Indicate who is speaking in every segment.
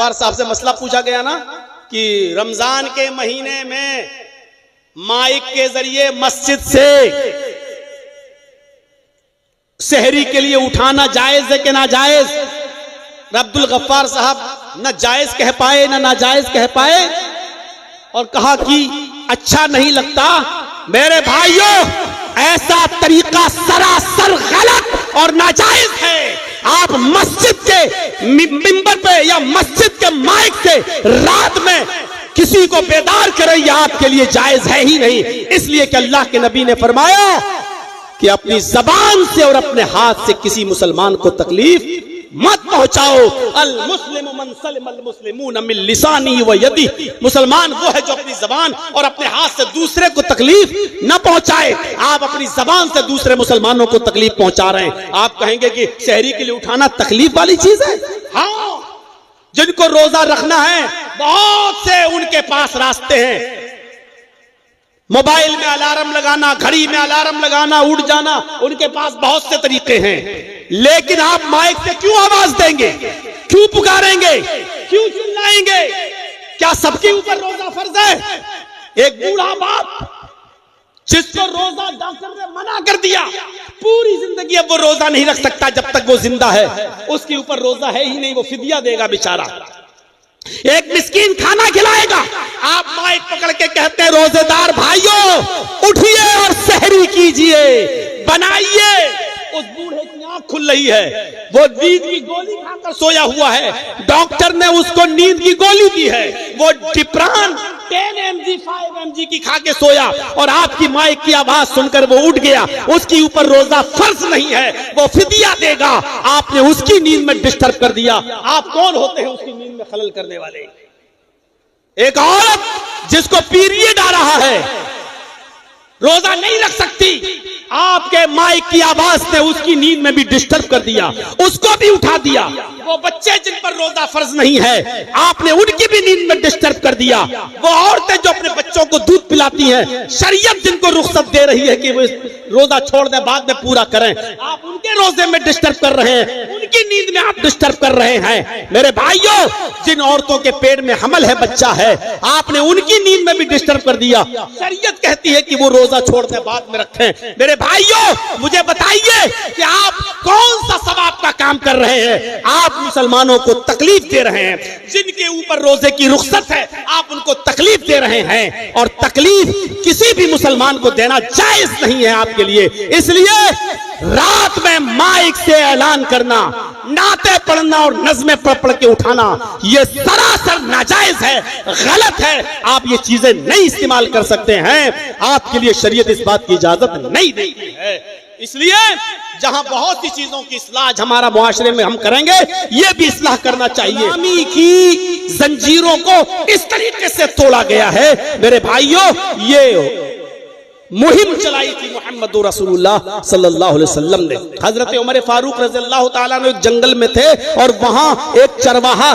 Speaker 1: गफ्फार साहब से मसला पूछा गया ना कि रमजान के महीने में माइक के जरिए मस्जिद से सहरी के लिए उठाना जायज है कि ना जायज। अब्दुल गफ्फार साहब न जायज कह पाए न नाजायज कह पाए और कहा कि अच्छा नहीं लगता। मेरे भाइयों, ऐसा तरीका सरासर गलत और नाजायज है। आप मस्जिद के मिंबर पे या मस्जिद के माइक से रात में किसी को बेदार करें, यह आपके लिए जायज है ही नहीं। इसलिए कि अल्लाह के नबी ने फरमाया कि अपनी जबान से और अपने हाथ से किसी मुसलमान को तकलीफ मत पहुंचाओ। अल मुस्लिमु मन सलिमल मुस्लिमून मिन लिसानी व यदी। मुसलमान वो है जो अपनी जबान और अपने हाथ से दूसरे को तकलीफ न पहुंचाए। आप अपनी जबान से दूसरे मुसलमानों को तकलीफ पहुंचा रहे हैं। आप कहेंगे कि शहरी के लिए उठाना तकलीफ वाली चीज है? हाँ, जिनको रोजा रखना है बहुत से उनके पास रास्ते हैं। मोबाइल में अलार्म लगाना, घड़ी में अलार्म लगाना, उठ जाना, उनके पास बहुत से तरीके हैं। लेकिन आप माइक से क्यों आवाज देंगे, क्यों पुकारेंगे, क्यों चिल्लाएंगे? क्या सबके ऊपर रोजा फर्ज है? एक बूढ़ा बाप जिसको रोजा डॉक्टर ने मना कर दिया, पूरी जिंदगी अब वो रोजा नहीं रख सकता जब तक वो जिंदा है, उसके ऊपर रोजा है ही नहीं, वो फिदिया देगा बेचारा। एक मिस्कीन खाना खिलाएगा, आप माइक पकड़ के कहते हैं रोजेदार भाइयों उठिए और सहरी कीजिए, बनाइए। उस बूढ़े की आंख खुल रही है, वो नींद की गोली खाकर सोया हुआ है, डॉक्टर ने उसको नींद की गोली दी है, वो डिप्रान 10 mg 5 mg की खा के सोया और आपकी माइक की आवाज सुनकर वो उठ गया। उसके ऊपर रोजा फर्ज नहीं है, वो फिदिया देगा। आपने उसकी नींद में डिस्टर्ब कर दिया। आप कौन होते हैं उसकी नींद में खलल करने वाले? एक औरत जिसको पीरियड आ रहा है रोजा नहीं रख सकती, आपके माइक की आवाज ने उसकी नींद में भी डिस्टर्ब कर दिया, उसको भी उठा दिया। वो बच्चे जिन पर रोजा फर्ज नहीं है, आपने उनकी भी नींद में डिस्टर्ब कर दिया। वो औरतें जो अपने बच्चों को दूध पिलाती हैं, शरीयत जिनको रुख्सत दे रही है कि वो रोजा छोड़ दें, बाद में पूरा करें, आप उनके रोजे में डिस्टर्ब कर रहे हैं, उनकी नींद में आप डिस्टर्ब कर रहे हैं। मेरे भाइयों, जिन औरतों के पेट में हमल है, बच्चा है, आपने उनकी नींद में भी डिस्टर्ब कर दिया। शरीयत कहती है कि वो रोजा छोड़ दें, बाद में रखें। मेरे भाइयों, मुझे बताइए कि आप कौन सा सवाब का काम कर रहे हैं? आप मुसलमानों को तकलीफ दे रहे हैं। जिनके ऊपर रोजे की रुख्सत है, आप उनको तकलीफ दे रहे हैं, और तकलीफ किसी भी मुसलमान को देना जायज नहीं है आपके लिए। इसलिए रात में माइक से ऐलान करना, नाते पढ़ना और नज़्में पढ़ पढ़ के उठाना, यह सरासर नाजायज है, गलत है। आप ये चीजें नहीं इस्तेमाल कर सकते हैं, आपके लिए शरीयत इस बात की इजाजत नहीं देती है। इसलिए जहां बहुत सी चीजों की इस्लाह हमारा मुआशरे में हम करेंगे, ये भी इस्लाह करना चाहिए। गुलामी की जंजीरों को इस तरीके से तोड़ा गया है। मेरे भाइयों, ये मुहिम चलाई थी मोहम्मद रसूलुल्लाह सल्लल्लाहु अलैहि वसल्लम ने। हजरत उमर फारूक रज़ियल्लाहु ताला अन्हु जंगल में थे और वहां एक चरवाहा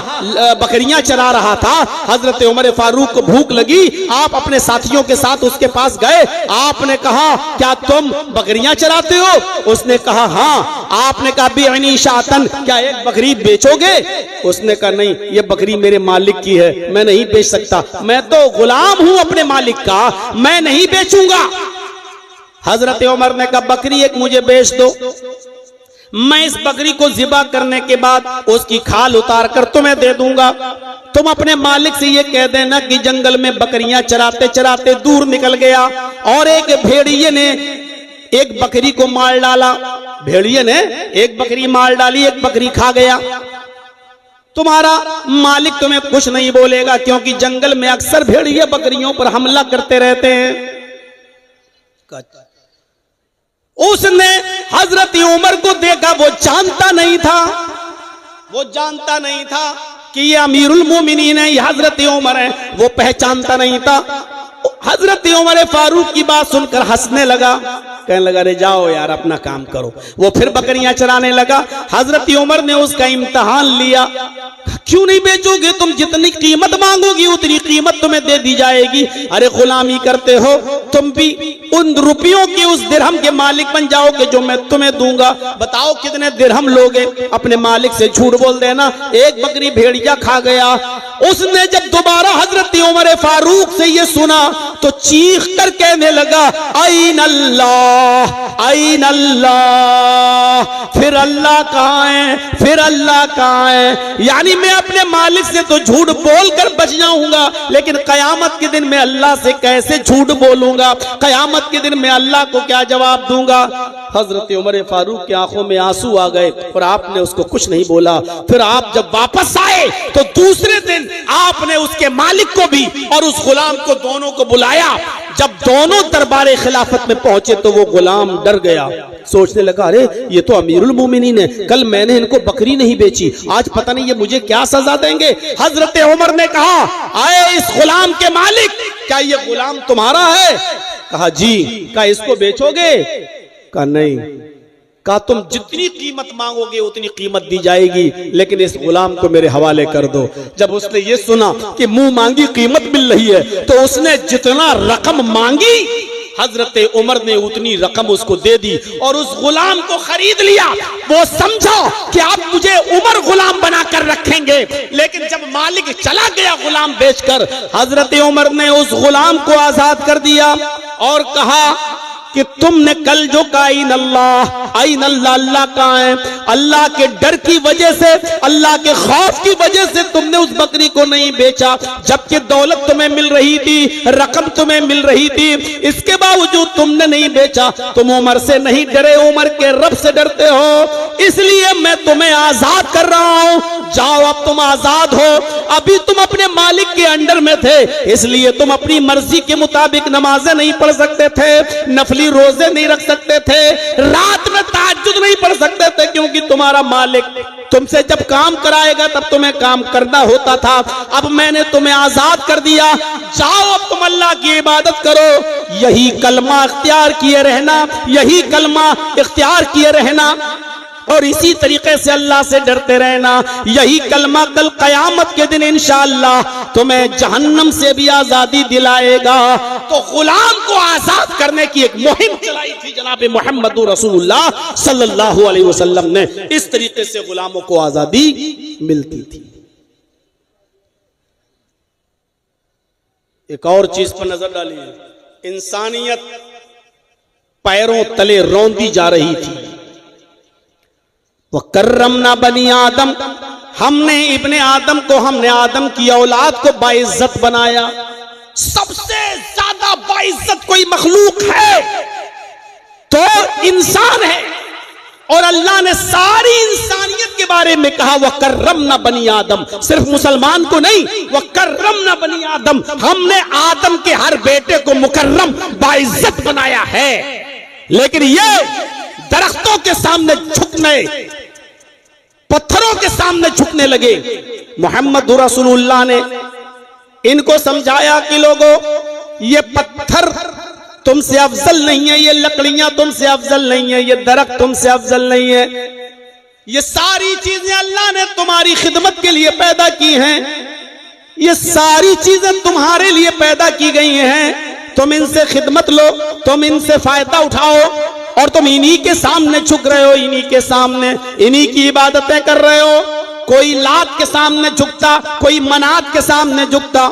Speaker 1: बकरियां चरा रहा था। हजरत उमर फारूक को भूख लगी, आप अपने साथियों के साथ उसके पास गए। आपने कहा, क्या तुम बकरियां चराते हो? उसने कहा, हाँ। आपने कहा, बिअनी शातन, क्या एक बकरी बेचोगे? उसने कहा, नहीं, ये बकरी मेरे मालिक की है, मैं नहीं बेच सकता, मैं तो गुलाम हूं अपने मालिक का, मैं नहीं बेचूंगा। हजरत उमर ने कहा, बकरी एक मुझे बेच दो, मैं इस बकरी को ज़िबा करने के बाद उसकी खाल उतार कर तुम्हें दे दूंगा। तुम अपने मालिक से ये कह देना कि जंगल में बकरियां चराते चराते दूर निकल गया और एक भेड़िए ने एक बकरी को मार डाला। भेड़िए ने एक बकरी मार डाली, एक बकरी खा गया। तुम्हारा मालिक तुम्हें कुछ नहीं बोलेगा, क्योंकि जंगल में अक्सर भेड़िए बकरियों पर हमला करते रहते हैं। उसने हजरत उमर को देखा, वो जानता नहीं था कि ये अमीरुल मोमिनीन है, ये हजरत उमर है, वो पहचानता नहीं था। हजरत उमर फारूक की बात सुनकर हंसने लगा, कहने लगा अरे जाओ यार अपना काम करो। वो फिर बकरियां चराने लगा। हजरत उमर ने उसका इम्तिहान लिया, क्यों नहीं बेचोगे तुम, जितनी कीमत मांगोगी उतनी कीमत तुम्हें दे दी जाएगी। अरे गुलामी करते हो, तुम भी उन रुपयों के उस दिरहम के मालिक बन जाओगे जो मैं तुम्हें दूंगा। बताओ कितने दिरहम लोगे, अपने मालिक से झूठ बोल देना। एक बकरी भेड़िया खा गया। उसने जब दोबारा हजरत उमर फारूक से ये सुना तो चीख कर कहने लगा ऐन अल्लाह, ऐन अल्लाह, फिर अल्लाह कहाँ है, फिर अल्लाह कहाँ है। यानी मैं अपने मालिक से तो झूठ बोलकर बच जाऊंगा, लेकिन कयामत के दिन मैं अल्लाह से कैसे झूठ बोलूंगा, कयामत के दिन मैं अल्लाह को क्या जवाब दूंगा। हजरत उमर फारूक की आंखों में आंसू आ गए और आपने उसको कुछ नहीं बोला। फिर आप जब वापस आए तो दूसरे दिन आपने उसके मालिक को भी और उस गुलाम को दोनों को बुलाया। जब दोनों दरबारे खिलाफत में पहुंचे तो वो गुलाम डर गया, सोचने लगा अरे ये तो अमीरुल मोमिनीन है, कल मैंने इनको बकरी नहीं बेची, आज पता नहीं ये मुझे क्या सजा देंगे। हजरत उमर ने कहा आए इस गुलाम के मालिक, क्या ये गुलाम तुम्हारा है? कहा जी। कहा इसको बेचोगे? कहा नहीं। कहा तुम जितनी कीमत मांगोगे उतनी कीमत दी जाएगी, लेकिन इस गुलाम को मेरे हवाले कर दो। जब उसने ये सुना कि मुंह मांगी कीमत मिल रही है तो उसने जितना रकम मांगी हजरत उमर ने उतनी रकम उसको दे दी और उस गुलाम को खरीद लिया। वो समझा कि आप मुझे उमर गुलाम बनाकर रखेंगे, लेकिन जब मालिक चला गया गुलाम बेचकर, हजरत उमर ने उस गुलाम को आजाद कर दिया और कहा कि तुमने कल जो कहा इन अल्लाह, आइन अल्लाह, अल्लाह कहाँ है, अल्लाह के डर की वजह से, अल्लाह के खौफ की वजह से तुमने उस बकरी को नहीं बेचा, जबकि दौलत तुम्हें मिल रही थी, रकम तुम्हें मिल रही थी, इसके बावजूद तुमने नहीं बेचा। तुम उमर से नहीं डरे, उमर के रब से डरते हो, इसलिए मैं तुम्हें आजाद कर रहा हूं। जाओ अब तुम आजाद हो। अभी तुम अपने मालिक के अंडर में थे, इसलिए तुम अपनी मर्जी के मुताबिक नमाजें नहीं पढ़ सकते थे, नफली रोजे नहीं रख सकते थे, रात में तहज्जुद नहीं पढ़ सकते थे, क्योंकि तुम्हारा मालिक तुमसे जब काम कराएगा तब तुम्हें काम करना होता था। अब मैंने तुम्हें आजाद कर दिया, जाओ अब तुम अल्लाह की इबादत करो, यही कलमा इख्तियार किए रहना, यही कलमा इख्तियार किए रहना और इसी तरीके से अल्लाह से डरते रहना। यही कलमा कल कयामत के दिन इंशाअल्लाह तुम्हें जहन्नम से भी आजादी दिलाएगा। तो गुलाम को आजाद करने की एक मुहिम चलाई थी जनाब मोहम्मद रसूलुल्लाह सल्लल्लाहु अलैहि वसल्लम ने। इस तरीके से गुलामों को आजादी मिलती थी। एक और चीज पर नजर डालिए, इंसानियत पैरों तले रौंदी जा रही थी। वह कर्रमना बनी आदम, हमने इब्ने आदम को, हमने आदम की औलाद को बाइज्जत बनाया। सबसे ज्यादा बाइज्जत कोई मखलूक है तो इंसान है, और अल्लाह ने सारी इंसानियत के बारे में कहा वह कर्रमना बनी आदम। सिर्फ मुसलमान को नहीं, वह कर्रमना बनी आदम, हमने आदम के हर बेटे को मुकर्रम बाइज्जत बनाया है। लेकिन ये दरख्तों के सामने झुकने, पत्थरों के सामने झुकने लगे। मोहम्मद रसूलुल्लाह ने इनको समझाया कि लोगों, ये पत्थर तुमसे अफजल नहीं है, ये लकड़ियां तुमसे अफजल नहीं है, ये दरख्त तुमसे अफजल नहीं है, ये सारी चीजें अल्लाह ने तुम्हारी खिदमत के लिए पैदा की हैं, ये सारी चीजें तुम्हारे लिए पैदा की गई हैं। तुम इनसे खिदमत लो, तुम इनसे फायदा उठाओ, और तुम इन्हीं के सामने झुक रहे हो, इन्हीं के सामने इन्हीं की इबादतें कर रहे हो। कोई लात के सामने झुकता, कोई मनात के सामने झुकता,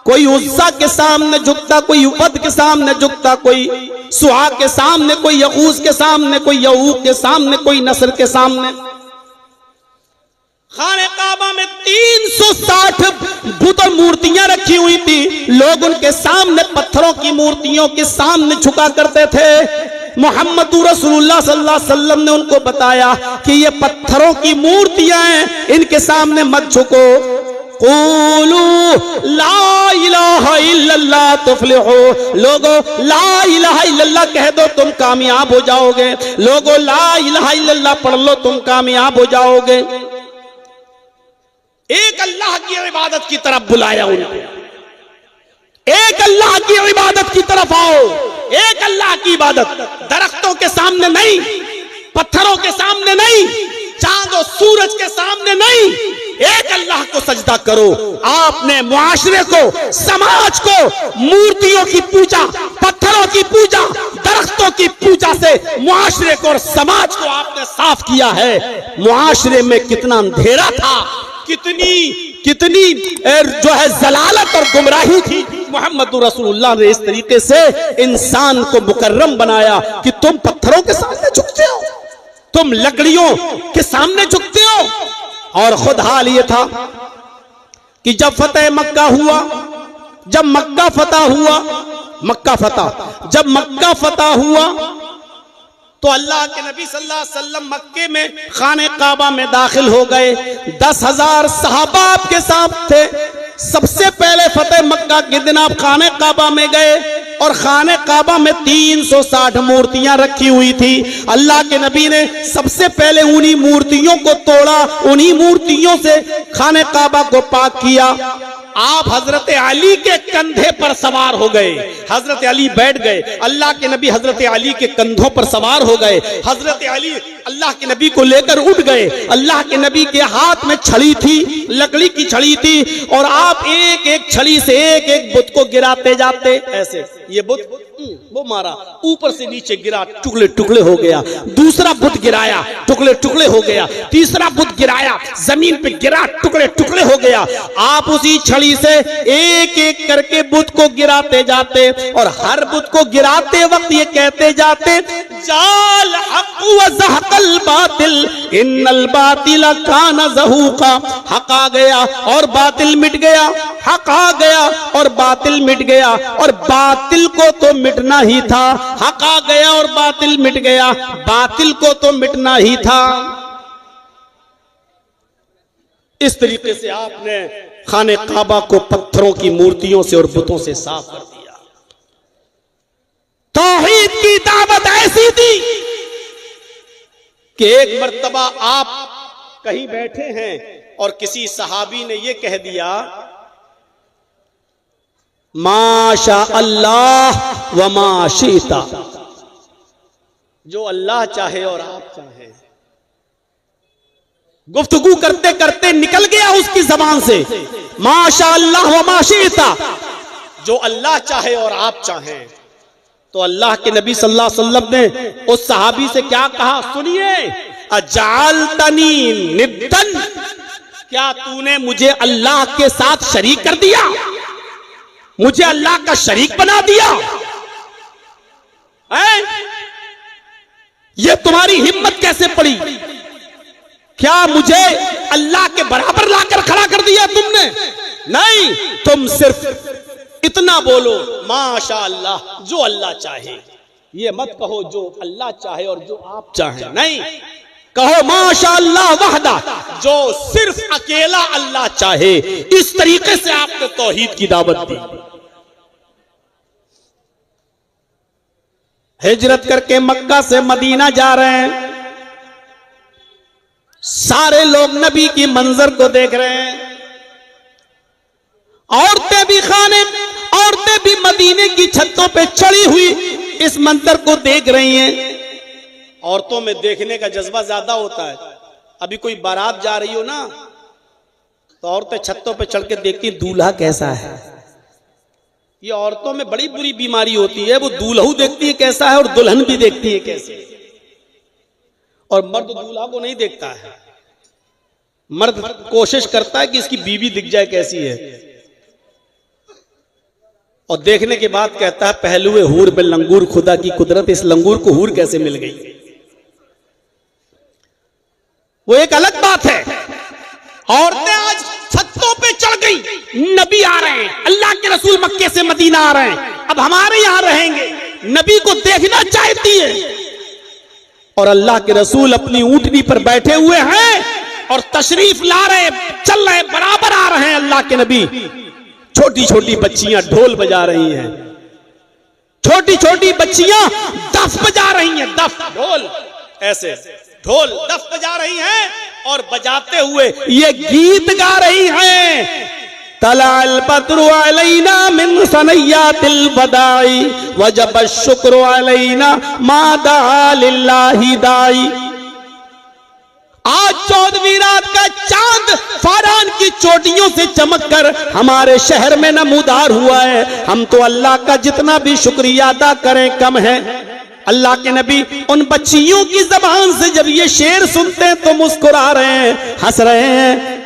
Speaker 1: कोई उज़्ज़ा के सामने झुकता, कोई वद के सामने झुकता, कोई सुहा के सामने, कोई यगूस के सामने, कोई यऊक के सामने, कोई नसर के सामने। खाने काबा में 360 बुत और मूर्तियां रखी हुई थी। लोग उनके सामने, पत्थरों की मूर्तियों के सामने झुका करते थे। मोहम्मद रसूलुल्लाह सल्लल्लाहु अलैहि वसल्लम ने उनको बताया कि ये पत्थरों की मूर्तियां हैं, इनके सामने मत झुको। क़ूलू ला इलाहा इल्लल्लाह तुफ्लिहू, लोगो ला इलाहा इल्लल्लाह कह दो तुम कामयाब हो जाओगे। लोगो ला इलाहा इल्लल्लाह पढ़ लो तुम कामयाब हो जाओगे। एक अल्लाह की इबादत की तरफ बुलाया उनको। एक अल्लाह की इबादत की तरफ आओ, एक अल्लाह की इबादत, दरख्तों के सामने नहीं, पत्थरों के सामने नहीं, चांद और सूरज के सामने नहीं, एक अल्लाह को सजदा करो। आपने मुआशरे को, समाज को मूर्तियों की पूजा, पत्थरों की पूजा, दरख्तों की पूजा से मुआशरे को और समाज को आपने साफ किया है। मुआशरे में कितना अंधेरा था, कितनी जो है जलालत और गुमराही थी। मोहम्मद रसूलुल्लाह ने इस तरीके से इंसान को मुकर्रम बनाया कि तुम पत्थरों के सामने झुकते हो, तुम लकड़ियों के सामने झुकते हो। और खुद हाल ये था कि जब फतेह मक्का हुआ, जब मक्का फतह हुआ तो अल्लाह के नबी सल्लल्लाहु अलैहि वसल्लम मक्के में खाने काबा में दाखिल हो गए। 10,000 सहाबा आपके साथ थे। सबसे पहले फतेह मक्का के दिन आप खाने काबा में गए और खाने काबा में 360 मूर्तियां रखी हुई थी। अल्लाह के नबी ने सबसे पहले उन्हीं मूर्तियों को तोड़ा, उन्हीं मूर्तियों से खाने काबा को पाक किया। आप हजरत अली के कंधे पर सवार हो गए, हजरत अली बैठ गए, अल्लाह के नबी हजरत अली के कंधों पर सवार हो गए। हजरत अली अल्लाह के नबी को लेकर उठ गए। अल्लाह के नबी के हाथ में छड़ी थी, लकड़ी की छड़ी थी, और आप एक एक छड़ी से एक एक बुत को गिराते जाते। ऐसे ये बुत वो मारा, ऊपर से नीचे गिरा, टुकड़े टुकड़े हो गया। दूसरा बुत गिराया, टुकड़े टुकड़े हो गया। तीसरा बुत गिराया, जमीन पे गिरा, टुकड़े टुकड़े हो गया। आप उसी छड़ी से एक एक करके बुत को गिराते जाते और हर बुत को गिराते वक्त ये कहते जाते, जाल हक व ज़हक़ल बातिल इन्नल बातिल कान ज़हूक़ा। हक आ गया और बातिल मिट गया, हक आ गया और बातिल मिट गया, और बातिल को तो मिटना ही था। हक आ गया और बातिल मिट गया, बातिल को तो मिटना ही था। इस तरीके से आपने खाने काबा को पत्थरों की मूर्तियों से और बुतों से साफ कर दिया। तौहीद की दावत ऐसी थी कि एक मर्तबा आप कहीं बैठे हैं और किसी सहाबी ने यह कह दिया, माशा अल्लाह व माशीता, जो अल्लाह चाहे और आप चाहे। गुफ्तगू करते करते निकल गया उसकी जबान से, माशा अल्लाह व माशीता, जो अल्लाह चाहे और आप चाहें। तो अल्लाह के नबी सल्लल्लाहु अलैहि वसल्लम ने उस सहाबी से क्या कहा, सुनिए, अजालतनी निद्दन, क्या तूने मुझे अल्लाह के साथ शरीक कर दिया, मुझे अल्लाह का शरीक बना दिया है? ये तुम्हारी हिम्मत कैसे पड़ी? क्या मुझे अल्लाह के बराबर लाकर खड़ा कर दिया तुमने? नहीं, तुम सिर्फ इतना बोलो, माशा अल्लाह, जो अल्लाह चाहे। ये मत कहो जो अल्लाह चाहे और जो आप चाहे, नहीं, कहो माशा अल्लाह वहदा, जो सिर्फ अकेला अल्लाह चाहे। इस तरीके से आपने तौहीद की दावत दी। हिजरत करके मक्का से मदीना जा रहे हैं, सारे लोग नबी की मंजर को देख रहे हैं। औरतें भी मदीने की छतों पे चढ़ी हुई इस मंजर को देख रही हैं। औरतों में देखने का जज्बा ज्यादा होता है। अभी कोई बारात जा रही हो ना, तो औरतें छतों पे चढ़ के देखती दूल्हा कैसा है। ये औरतों में बड़ी बुरी बीमारी होती है, वो दूल्हू देखती है कैसा है और दुल्हन भी देखती है कैसे, और मर्द दूल्हा को नहीं देखता है। मर्द कोशिश करता है कि इसकी बीवी दिख जाए कैसी है, और देखने के बाद कहता है पहलुए हूर में लंगूर, खुदा की कुदरत, इस लंगूर को हूर कैसे मिल गई। वो एक अलग बात है। औरतें आज छतों पे चढ़ गई, नबी आ रहे हैं, अल्लाह के रसूल मक्के से मदीना आ रहे हैं, अब हमारे यहां रहेंगे, नबी को देखना चाहती है। और अल्लाह के रसूल अपनी ऊंटनी पर बैठे हुए हैं और तशरीफ ला रहे, चल रहे, बराबर आ रहे हैं अल्लाह के नबी। छोटी छोटी बच्चियां ढोल बजा रही हैं, छोटी छोटी बच्चियां दफ बजा रही हैं, दफ ढोल, ऐसे ढोल दफ बजा रही हैं और बजाते हुए ये गीत गा रही हैं। तलाल बद्रु अलैना मिन सनय्यातिल वदाई वजब शुक्र अलैना मा दा लिल्लाहि दाई। आज 14वीं रात का चांद फारान की चोटियों से चमककर हमारे शहर में नमूदार हुआ है। हम तो अल्लाह का जितना भी शुक्रिया अदा करें कम है। अल्लाह के नबी उन बच्चियों की जबान से जब ये शेर सुनते हैं तो मुस्कुरा रहे हैं, हंस रहे हैं।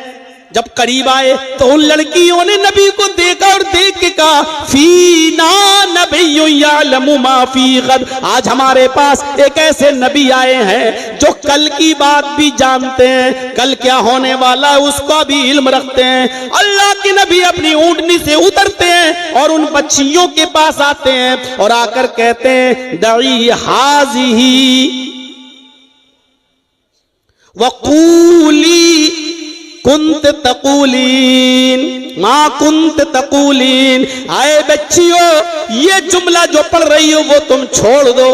Speaker 1: जब करीब आए तो उन लड़कियों ने नबी को देखा और देख के कहा, फीना नबिय्युन यअलमु मा फी गद। आज हमारे पास एक ऐसे नबी आए हैं जो कल की बात भी जानते हैं, कल क्या होने वाला है उसका भी इल्म रखते हैं। अल्लाह के नबी अपनी ऊंटनी से उतरते हैं और उन बच्चियों के पास आते हैं और आकर कहते हैं, दई हाज़िही वक़ूली कुंत तकूलीन माँ कुंत तकूलीन। आए बच्चियों, ये जुमला जो पढ़ रही हो वो तुम छोड़ दो।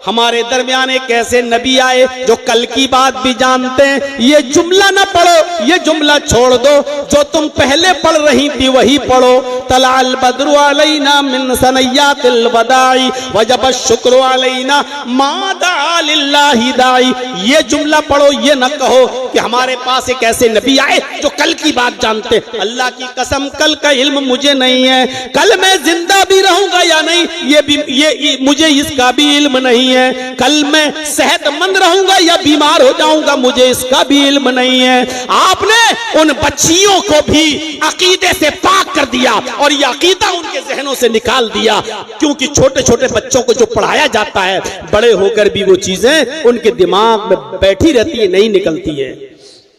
Speaker 1: हमारे दरमियान एक ऐसे नबी आए जो कल की बात भी जानते हैं। ये जुमला ना पढ़ो, ये जुमला छोड़ दो। जो तुम पहले पढ़ रही थी वही पढ़ो। तलाल बद्रु अलैना मिन सनय्यातिल वदाई वजब शुक्र अलैना मा दा लिल्लाहि दाई। ये जुमला पढ़ो, ये न कहो कि हमारे पास एक ऐसे नबी आए जो कल की बात जानते। अल्लाह की कसम, कल का इल्म मुझे नहीं है। कल मैं जिंदा भी रहूंगा या नहीं ये मुझे इसका भी इल्म नहीं है। कल मैं सेहतमंद रहूंगा या बीमार हो जाऊंगा मुझे इसका भी इल्म नहीं है। आपने उन बच्चियों को भी अकीदे से पाक कर दिया और ये अकीदा उनके जहनों से निकाल दिया, क्योंकि छोटे छोटे बच्चों को जो पढ़ाया जाता है बड़े होकर भी वो चीजें उनके दिमाग में बैठी रहती है, नहीं निकलती है।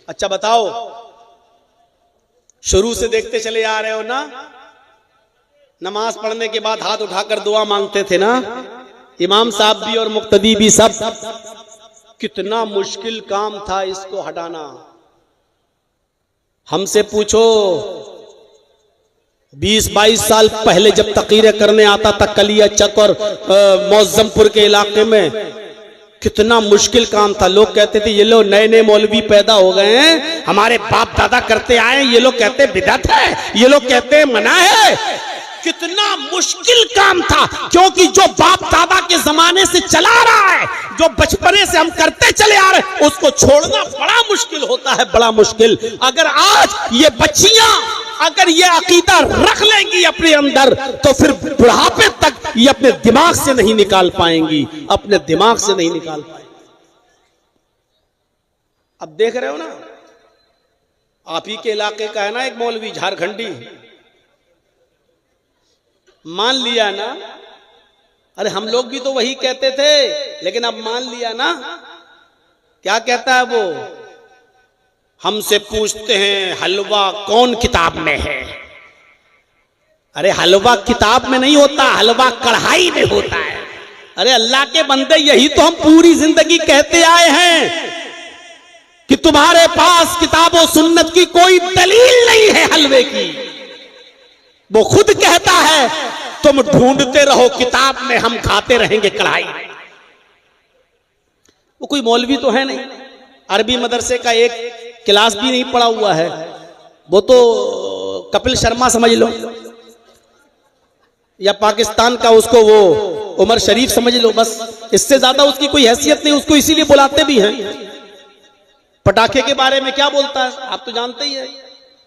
Speaker 1: अच्छा बताओ, शुरू से देखते चले आ रहे हो ना, नमाज पढ़ने के बाद हाथ उठाकर दुआ मांगते थे ना, इमाम साहब भी और मुक्तदी भी सब। कितना मुश्किल काम था इसको हटाना। हमसे पूछो 20-22 साल पहले जब तकरीरें करने आता था कलिया चक और मौजमपुर के इलाके में, कितना मुश्किल काम था। लोग कहते थे ये लोग नए नए मौलवी पैदा हो गए हैं, हमारे बाप दादा करते आए, ये लोग कहते हैं बिदअत है, ये लोग कहते हैं मना है। कितना मुश्किल काम था, क्योंकि जो बाप दादा के जमाने से चला रहा है, जो बचपने से हम करते चले आ रहे हैं, उसको छोड़ना बड़ा मुश्किल होता है, बड़ा मुश्किल। अगर आज ये बच्चियां अगर ये अकीदा रख लेंगी अपने अंदर तो फिर बुढ़ापे तक ये अपने दिमाग से नहीं निकाल पाएंगी, अपने दिमाग से नहीं निकाल पाएंगी। अब देख रहे हो ना, आप ही के इलाके का है ना एक मौलवी झारखंडी, मान लिया ना। अरे हम लोग भी तो वही कहते थे, लेकिन अब मान लिया ना। क्या कहता है वो? हमसे पूछते हैं हलवा कौन किताब में है। अरे हलवा किताब में नहीं होता, हलवा कढ़ाई में होता है। अरे अल्लाह के बंदे, यही तो हम पूरी जिंदगी कहते आए हैं कि तुम्हारे पास किताबों सुन्नत की कोई दलील नहीं है हलवे की। वो खुद कहता है तुम ढूंढते रहो किताब में, हम खाते रहेंगे कढ़ाई। वो कोई मौलवी तो है नहीं, अरबी मदरसे का एक क्लास भी नहीं पढ़ा हुआ है। वो तो कपिल शर्मा समझ लो, या पाकिस्तान का उसको वो उमर शरीफ समझ लो, बस इससे ज्यादा उसकी कोई हैसियत नहीं। उसको इसीलिए बुलाते भी हैं। पटाखे के बारे में क्या बोलता है आप तो जानते ही है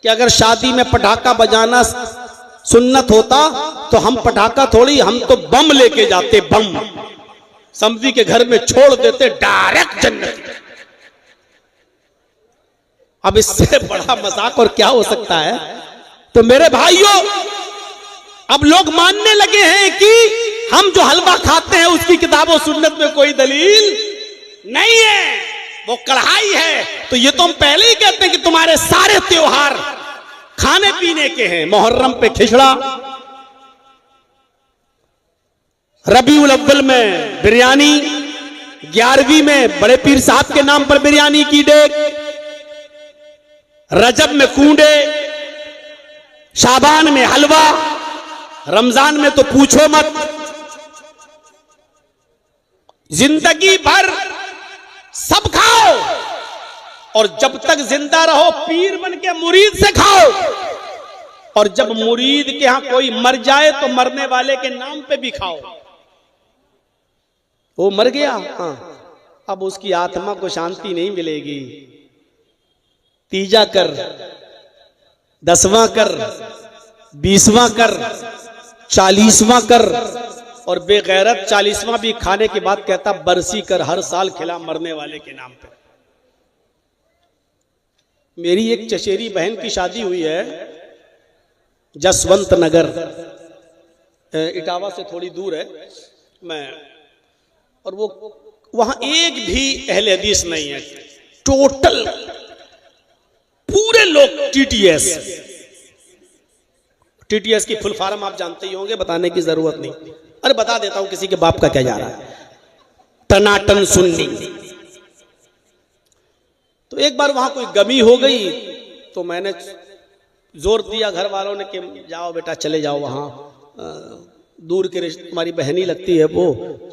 Speaker 1: कि अगर शादी में पटाखा बजाना सुन्नत होता तो हम पटाखा थोड़ी, हम तो बम लेके जाते, बम समझी के घर में छोड़ देते, डायरेक्ट जन्नत। अब इससे बड़ा मजाक और क्या हो सकता है? तो मेरे भाइयों, अब लोग मानने लगे हैं कि हम जो हलवा खाते हैं उसकी किताबों सुन्नत में कोई दलील नहीं है, वो कढ़ाई है। तो ये तो हम पहले ही कहते हैं कि तुम्हारे सारे त्योहार खाने पीने के हैं। मुहर्रम पे खिचड़ा, रबीउल अव्वल में बिरयानी, 11वीं में बड़े पीर साहब के नाम पर बिरयानी की डेग, रजब में कूंडे, शाबान में हलवा, रमजान में तो पूछो मत। जिंदगी भर सब खाओ और जब तक जिंदा रहो पीर बन के मुरीद से खाओ। और जब मुरीद के यहां कोई मर जाए तो मरने वाले के नाम पे भी खाओ। वो मर गया, हाँ, अब उसकी आत्मा को शांति नहीं मिलेगी। तीजा कर, 10वां कर, 20वां कर, 40वां कर, और बेगैरत 40वां भी खाने के बाद कहता बरसी कर, हर साल खिला मरने वाले के नाम पे। मेरी एक चचेरी बहन की शादी हुई है जसवंत नगर, इटावा से थोड़ी दूर है, और वो वहां एक भी अहले हदीस नहीं है, टोटल पूरे लोग टीटीएस की फुल फॉर्म आप जानते ही होंगे, बताने की जरूरत नहीं। अरे बता देता हूं, किसी के बाप का क्या जा रहा है। टनाटन सुन्नी। तो एक बार वहां कोई गमी हो गई तो मैंने जोर दिया घर वालों ने कि जाओ बेटा चले जाओ वहां, दूर के रिश्ते, तुम्हारी बहनी लगती है वो,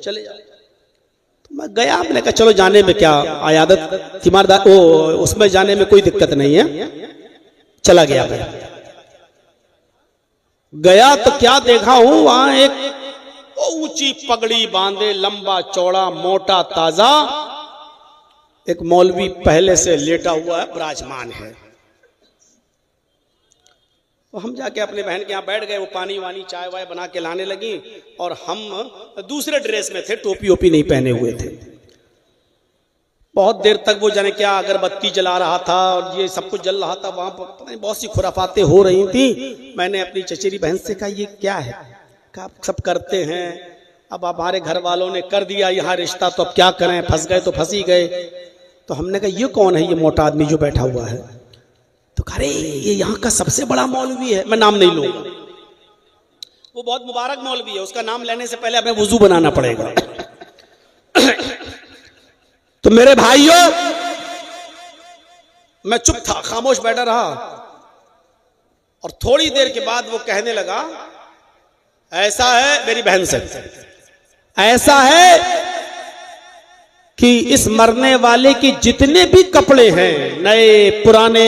Speaker 1: चले जाओ। तो मैं गया, मैंने कहा चलो जाने में क्या, आयादत तीमारदार वो उसमें जाने में कोई दिक्कत नहीं है। चला गया मैं, गया तो क्या देखा हूं, वहां एक ऊंची पगड़ी बांधे, लंबा चौड़ा मोटा ताजा एक मौलवी पहले से लेटा हुआ है, विराजमान है। तो हम जाके अपने बहन के यहाँ बैठ गए, वो पानी वानी चाय वाय बना के लाने लगी, और हम दूसरे ड्रेस में थे, टोपी ओपी नहीं पहने हुए थे। बहुत देर तक वो जाने क्या अगरबत्ती जला रहा था और ये सब कुछ जल रहा था, वहां पर बहुत सी खुराफातें हो रही थी। मैंने अपनी चचेरी बहन से कहा ये क्या है, कहा सब करते हैं, अब हमारे घर वालों ने कर दिया यहाँ रिश्ता, तो अब क्या करें, फंस गए तो फंस ही गए। तो हमने कहा ये कौन है ये मोटा आदमी जो बैठा हुआ है? तो कह रहे ये यहाँ का सबसे बड़ा मौलवी है, मैं नाम नहीं लूंगा, वो बहुत मुबारक मौलवी है, उसका नाम लेने से पहले हमें वुजू बनाना पड़ेगा। तो मेरे भाइयों, मैं चुप था, खामोश बैठा रहा, और थोड़ी देर के बाद वो कहने लगा, ऐसा है मेरी बहन से, ऐसा है कि इस मरने वाले के जितने भी कपड़े हैं, नए पुराने,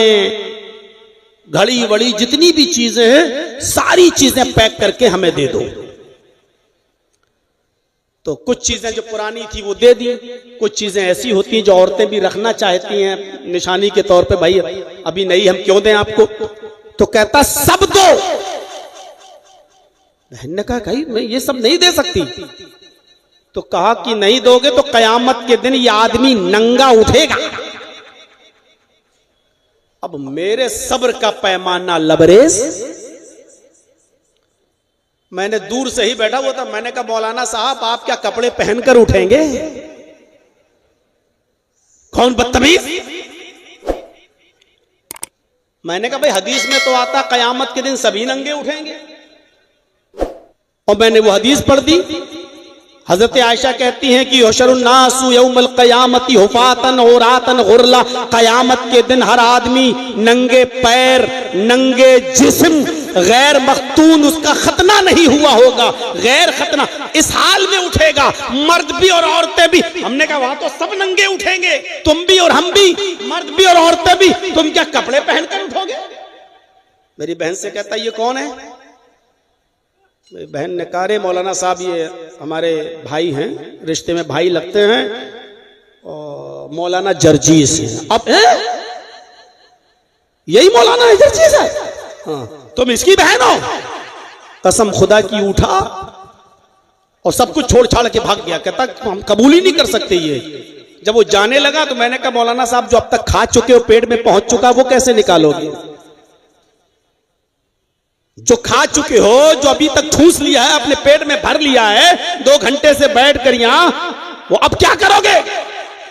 Speaker 1: घड़ी वड़ी जितनी भी चीजें हैं, सारी चीजें पैक करके हमें दे दो। तो कुछ चीजें जो पुरानी थी वो दे दी, कुछ चीजें ऐसी होती हैं जो औरतें भी रखना चाहती हैं निशानी के तौर पे, भाई अभी नहीं हम क्यों दें आपको। तो कहता सब दो। बहन ने कहा भाई मैं ये सब नहीं दे सकती। तो कहा कि नहीं दोगे तो कयामत के दिन ये आदमी नंगा उठेगा। अब मेरे सब्र का पैमाना लबरेज, मैंने दूर से ही बैठा हुआ था, मैंने कहा मौलाना साहब आप क्या कपड़े पहनकर उठेंगे? कौन बदतमीज। मैंने कहा भाई हदीस में तो आता कयामत के दिन सभी नंगे उठेंगे, और मैंने वो हदीस पढ़ दी। हजरत आयशा कहती हैं कि यशरुन्नासु यौमल क़यामति हुफातन औरातन गुरला, कयामत के दिन हर आदमी नंगे पैर, नंगे जिस्म, गैर मख्तून, उसका खतना नहीं हुआ होगा, गैर खतना, इस हाल में उठेगा, मर्द भी और औरतें भी। हमने कहा वहां तो सब नंगे उठेंगे, तुम भी और हम भी, मर्द भी और औरतें भी, तुम क्या कपड़े पहनकर उठोगे? मेरी बहन से कहता ये कौन है? मेरी बहन ने कहा रे मौलाना साहब ये हमारे भाई हैं, रिश्ते में भाई लगते हैं, और मौलाना जर्जीस हैं। अब यही मौलाना है जर्जीस है? हाँ, तुम इसकी बहन हो? कसम खुदा की उठा और सब कुछ छोड़ छाड़ के भाग गया। कहता हम कबूल ही नहीं कर सकते ये। जब वो जाने लगा तो मैंने कहा मौलाना साहब जो अब तक खा चुके हो, पेट में पहुंच चुका, वो कैसे निकालोगे? जो खा चुके हो, जो अभी तक ठूस लिया है, अपने पेट में भर लिया है 2 घंटे से बैठ कर यहां, वो अब क्या करोगे?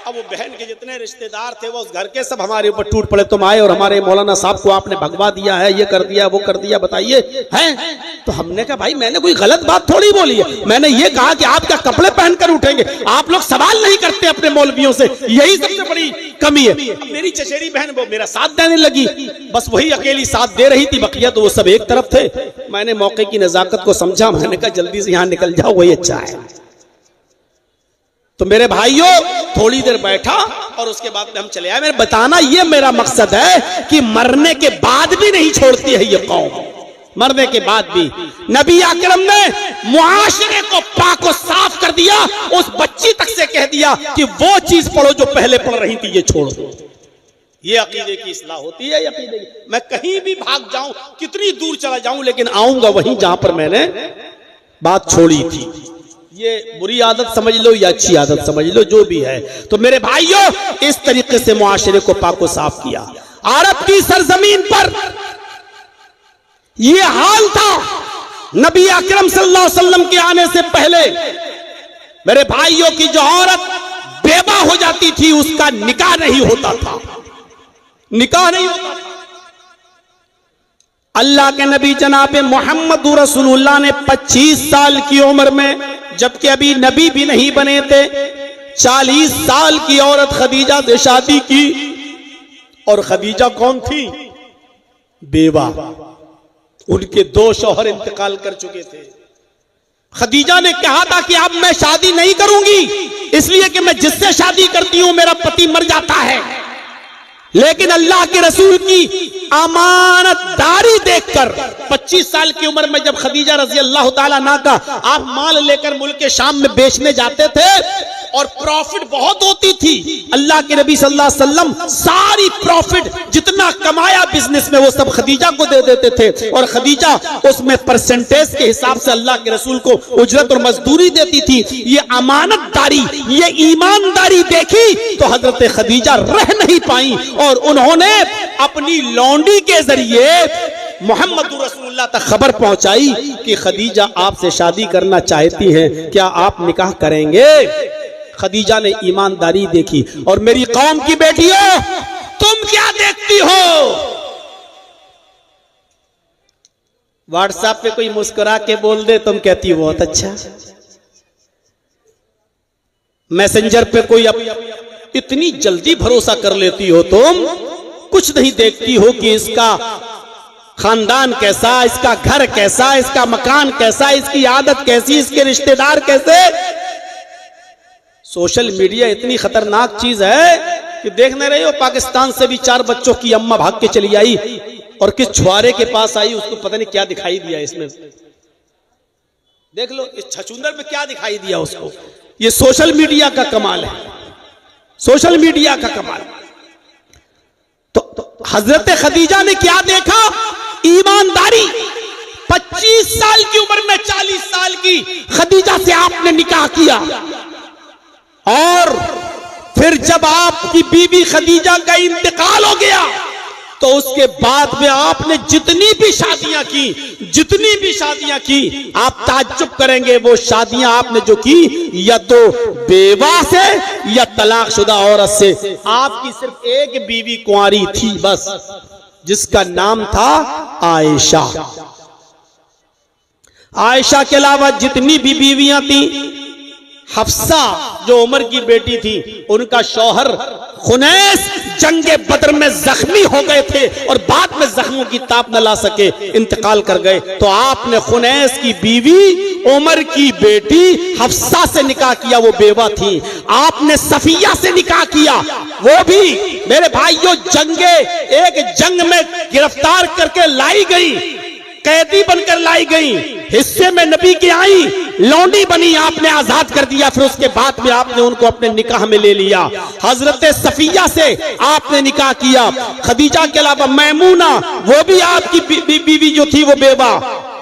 Speaker 1: अब वो बहन के जितने रिश्तेदार थे वो उस घर के सब हमारे ऊपर टूट पड़े, तुम आए और हमारे मौलाना साहब को आपने भगवा दिया है, ये कर दिया वो कर दिया, बताइए हैं? तो हमने कहा भाई मैंने कोई गलत बात थोड़ी बोली है, मैंने ये कहा कि आप क्या कपड़े पहनकर उठेंगे? आप लोग सवाल नहीं करते अपने मौलवियों से, यही सबसे बड़ी कमी है। मेरी चचेरी बहन वो मेरा साथ देने लगी, बस वही अकेली साथ दे रही थी, बकिया तो वो सब एक तरफ थे। मैंने मौके की नजाकत को समझा, मैंने कहा जल्दी से यहां निकल जाओ, वही अच्छा है। तो मेरे भाइयों थोड़ी देर बैठा और उसके बाद हम चले आए। मेरे बताना ये मेरा मकसद है कि मरने के बाद भी नहीं छोड़ती है ये कौम। मरने के बाद भी नबी अकरम ने मुआशरे को पाको साफ कर दिया। उस बच्ची तक से कह दिया कि वो चीज पढ़ो जो पहले पढ़ रही थी, ये छोड़ दो। ये अकीदे की इस्लाह होती है। अकीदे की मैं कहीं भी भाग जाऊं, कितनी दूर चला जाऊं, लेकिन आऊंगा वहीं जहां पर मैंने बात छोड़ी थी। ये बुरी आदत समझ लो या अच्छी आदत समझ लो, जो भी है। तो मेरे भाइयों, इस तरीके से मुआशरे को पाको साफ किया। अरब की सरजमीन पर यह हाल था नबी अकरम सल्लल्लाहु अलैहि वसल्लम के आने से पहले। मेरे भाइयों की जो औरत बेवा हो जाती थी उसका निकाह नहीं होता था, निकाह नहीं होता था। अल्लाह के नबी जनाब मोहम्मद रसूलुल्लाह ने 25 साल की उम्र में, जबकि अभी नबी भी नहीं बने थे, 40 साल की औरत खदीजा से शादी की। और खदीजा कौन थी? बेवा। उनके 2 शौहर इंतकाल कर चुके थे। खदीजा ने कहा था कि अब मैं शादी नहीं करूंगी, इसलिए कि मैं जिससे शादी करती हूं मेरा पति मर जाता है। लेकिन अल्लाह के रसूल की अमानतदारी देखकर 25 साल की उम्र में जब खदीजा रजी अल्लाह ताला अन्हा का आप माल लेकर मुल्क के शाम में बेचने जाते थे और प्रॉफिट बहुत होती थी, अल्लाह के नबी सल्लल्लाहु अलैहि वसल्लम सारी प्रॉफिट जितना कमाया बिजनेस में वो सब खदीजा को दे देते थे। और खदीजा उसमें परसेंटेज के हिसाब से अल्लाह के रसूल को उजरत और मजदूरी देती थी। ये अमानतदारी, ये ईमानदारी देखी तो हजरत खदीजा रह नहीं पाई और उन्होंने अपनी लौंडी के जरिए मोहम्मद रसूलुल्लाह तक खबर पहुंचाई कि खदीजा आपसे शादी करना चाहती हैं, क्या आप निकाह करेंगे? खदीजा ने ईमानदारी देखी। और मेरी कौम की बेटियों, तुम क्या देखती हो? व्हाट्सएप पे कोई मुस्कुरा के बोल दे, तुम कहती हो बहुत अच्छा। मैसेंजर पे कोई इतनी जल्दी भरोसा कर लेती हो, तुम कुछ नहीं देखती हो कि इसका खानदान कैसा, इसका घर कैसा, इसका मकान कैसा, इसकी आदत कैसी, इसके रिश्तेदार कैसे। सोशल मीडिया इतनी खतरनाक चीज है कि देख नहीं रहे हो, पाकिस्तान से भी 4 बच्चों की अम्मा भाग के चली आई और किस छुआरे के पास आई, उसको पता नहीं क्या दिखाई दिया इसमें। देख लो इस छछूंदर में क्या दिखाई दिया उसको। ये सोशल मीडिया का कमाल है, सोशल मीडिया का कमाल। तो हजरत खदीजा ने क्या देखा? ईमानदारी। 25 साल की उम्र में 40 साल की खदीजा से आपने निकाह किया और फिर जब आपकी बीवी खदीजा का इंतकाल हो गया तो उसके बाद में आपने जितनी भी शादियां की, आप ताज्जुब करेंगे वो शादियां आपने जो की या तो बेवा से या तलाकशुदा औरत से। आपकी सिर्फ एक बीवी कुंवारी थी बस, जिसका नाम था आयशा। आयशा के अलावा जितनी भी बीवियां थी, हफ्सा जो उमर की बेटी थी, उनका शौहर खुनैस जंगे बदर में जख्मी हो गए थे और बाद में जख्मों की ताप न ला सके, इंतकाल कर गए। तो आपने खुनैस की बीवी उमर की बेटी हफ्सा से निकाह किया, वो बेवा थी। आपने सफिया से निकाह किया, वो भी मेरे भाइयों एक जंग में गिरफ्तार करके लाई गई, कैदी बनकर लाई गई, हिस्से में नबी की आई, लौंडी बनी, आपने आजाद कर दिया। फिर उसके बाद में आपने उनको अपने निकाह में ले लिया। हजरत सफिया से आपने निकाह किया। खदीजा के अलावा मैमूना, वो भी आपकी बीवी जो थी वो बेवा।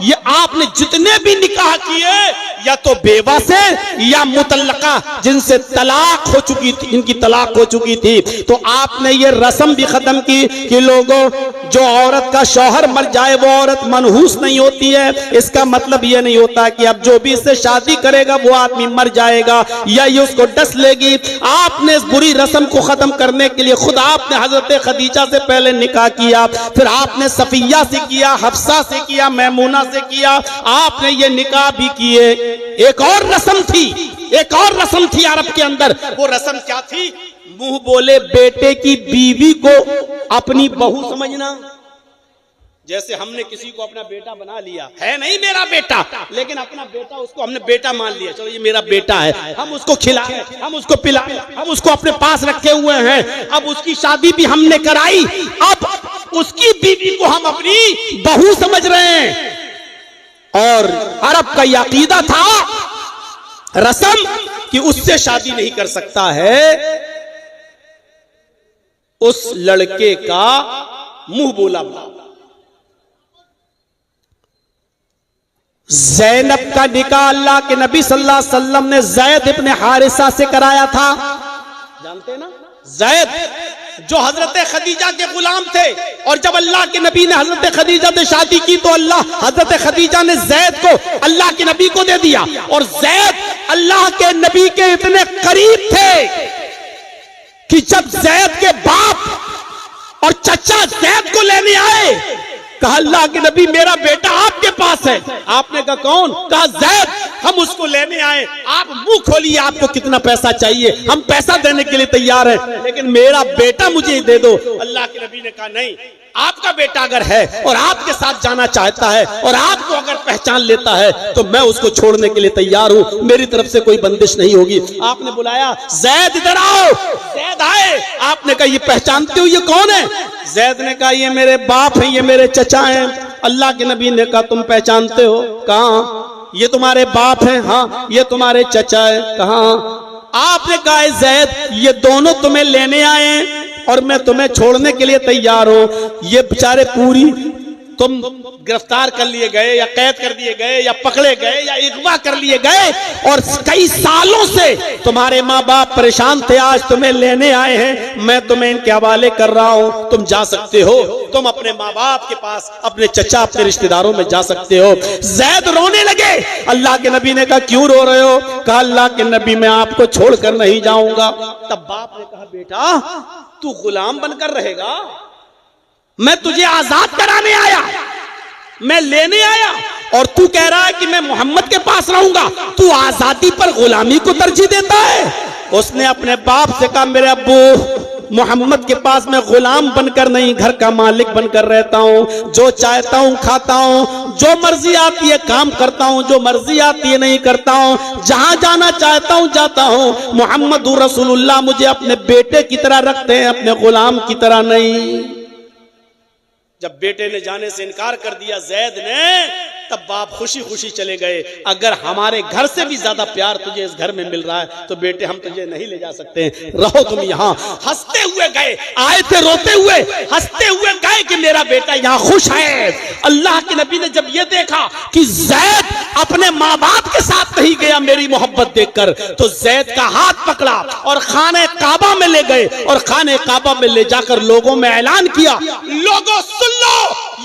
Speaker 1: ये आपने जितने भी निकाह किए या तो बेवा से या मुतल्लका, जिनसे तलाक हो चुकी थी, इनकी तलाक हो चुकी थी। तो आपने ये रस्म भी खत्म की कि लोगों, जो औरत का शौहर मर जाए वो औरत मनहूस नहीं होती है। इसका मतलब ये नहीं होता कि अब जो भी इससे शादी करेगा वो आदमी मर जाएगा या ये उसको डस लेगी। आपने इस बुरी रस्म को खत्म करने के लिए खुद आपने हजरत खदीजा से पहले निकाह किया, फिर आपने सफिया से किया, हफ्सा से किया, मैमूना से किया, आपने ये निकाह भी किए। एक और रस्म थी अरब के अंदर। वो रस्म क्या थी? मुंह बोले बेटे की बीवी को अपनी बहू समझना। जैसे हमने किसी को अपना बेटा बना लिया, है नहीं मेरा बेटा, लेकिन अपना बेटा उसको हमने बेटा मान लिया, चलो ये मेरा बेटा है, हम उसको खिलाए, हम उसको पिलाए, हम उसको अपने पास रखे हुए हैं। अब उसकी शादी भी हमने कराई, अब उसकी बीवी को हम अपनी बहू समझ रहे हैं। और अरब का यह अकीदा था, रस्म, कि उससे शादी नहीं कर सकता है उस लड़के का मुंह बोला बाप। ज़ैनब का निकाह अल्लाह के नबी सल्लल्लाहु अलैहि वसल्लम ने ज़ैद इब्न हारिसा से कराया था। जानते हैं ना, ज़ैद जो हजरत खदीजा के गुलाम थे, और जब अल्लाह के नबी ने हजरत खदीजा से शादी की तो हजरत खदीजा ने ज़ैद को अल्लाह के नबी को दे दिया। और ज़ैद अल्लाह के नबी के इतने करीब थे कि जब ज़ैद के बाप और चचा ज़ैद को लेने आए, कहा अल्लाह के नबी मेरा बेटा आपके पास है। आपने कहा कौन? कहा ज़ैद, हम उसको लेने आए, आप मुंह खोलिए, आपको कितना पैसा चाहिए, हम पैसा देने के लिए तैयार हैं, लेकिन मेरा बेटा मुझे दे दो। अल्लाह के नबी ने कहा नहीं, आपका बेटा अगर है और आपके साथ जाना चाहता है और आपको अगर पहचान लेता है तो मैं उसको छोड़ने के लिए तैयार हूं, मेरी तरफ से कोई बंदिश नहीं होगी। आपने बुलाया, ज़ैद इधर आओ। ज़ैद आए। आपने कहा ये पहचानते हो ये कौन है? ज़ैद ने कहा ये मेरे बाप हैं, ये मेरे चचा हैं। अल्लाह के नबी ने कहा तुम पहचानते हो? कहा ये तुम्हारे बाप हैं। हाँ ये तुम्हारे चचा है। कहा? आपने कहा ज़ैद ये दोनों तुम्हें लेने आए और मैं तुम्हें छोड़ने के लिए तैयार हूं। ये बेचारे पूरी तुम गिरफ्तार कर लिए गए या कैद कर दिए गए या पकड़े गए या अगवा कर लिए गए, और कई सालों से तुम्हारे माँ बाप परेशान थे, आज तुम्हें लेने आए हैं, मैं तुम्हें इनके हवाले कर रहा हूं, तुम जा सकते हो, तुम अपने माँ बाप के पास, अपने चचा, अपने रिश्तेदारों में जा सकते हो। ज़ैद रोने लगे। अल्लाह के नबी ने कहा क्यों रो रहे हो? कहा अल्लाह के नबी मैं आपको छोड़कर नहीं जाऊंगा। तब बाप ने कहा बेटा तू गुलाम बनकर रहेगा, मैं तुझे आजाद कराने आया, मैं लेने आया, और तू कह रहा है कि मैं मोहम्मद के पास रहूंगा, तू आजादी पर गुलामी को तरजीह देता है। उसने अपने बाप से कहा मेरे अब्बू मोहम्मद के पास मैं गुलाम बनकर नहीं, घर का मालिक बनकर रहता हूँ, जो चाहता हूँ खाता हूँ, जो मर्जी आती है काम करता हूँ, जो मर्जी आती है नहीं करता हूँ, जहां जाना चाहता हूँ जाता हूँ। मोहम्मद रसूलुल्लाह मुझे अपने बेटे की तरह रखते हैं, अपने गुलाम की तरह नहीं। जब बेटे ने जाने से इनकार कर दिया ज़ैद ने, तब बाप खुशी खुशी चले गए। अगर हमारे घर से भी ज्यादा प्यार तुझे इस घर में मिल रहा है तो बेटे हम तुझे नहीं ले जा सकते, रहो तुम यहाँ। हंसते हुए गए, आए थे रोते हुए, हंसते हुए गए कि मेरा बेटा यहाँ खुश है। अल्लाह के नबी ने जब ये देखा कि ज़ैद अपने माँ बाप के साथ नहीं गया मेरी मोहब्बत देखकर, तो ज़ैद का हाथ पकड़ा और खाने काबा में ले गए, और खाने काबा में ले जाकर लोगों में ऐलान किया, लोगों सुन लो,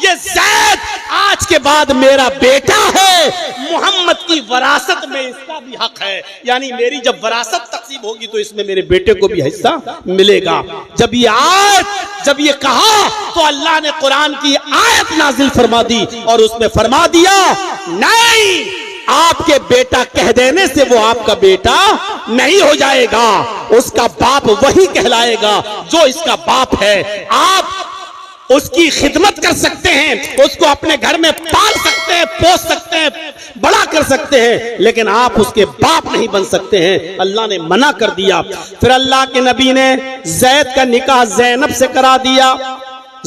Speaker 1: ये ज़ैद आज के बाद मेरा बेटा है, मोहम्मद की वरासत में इसका भी हक है, यानी मेरी जब वरासत तकसीम होगी तो इसमें मेरे बेटे को भी हिस्सा मिलेगा। जब ये कहा तो अल्लाह ने कुरान की आयत नाजिल फरमा दी और उसमें फरमा दिया नहीं, आपके बेटा कह देने से वो आपका बेटा नहीं हो जाएगा, उसका बाप वही कहलाएगा जो इसका बाप है। आप उसकी खिदमत कर सकते हैं, उसको अपने घर में पाल सकते हैं, पोस सकते हैं, बड़ा कर सकते हैं, लेकिन आप उसके बाप नहीं बन सकते हैं। अल्लाह ने मना कर दिया। फिर अल्लाह के नबी ने ज़ैद का निकाह ज़ैनब से करा दिया।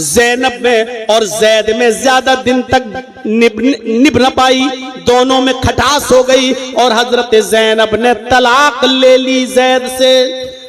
Speaker 1: ज़ैनब में और ज़ैद में ज्यादा दिन तक निभ न पाई, दोनों में खटास हो गई और हजरत ज़ैनब ने तलाक ले ली ज़ैद से।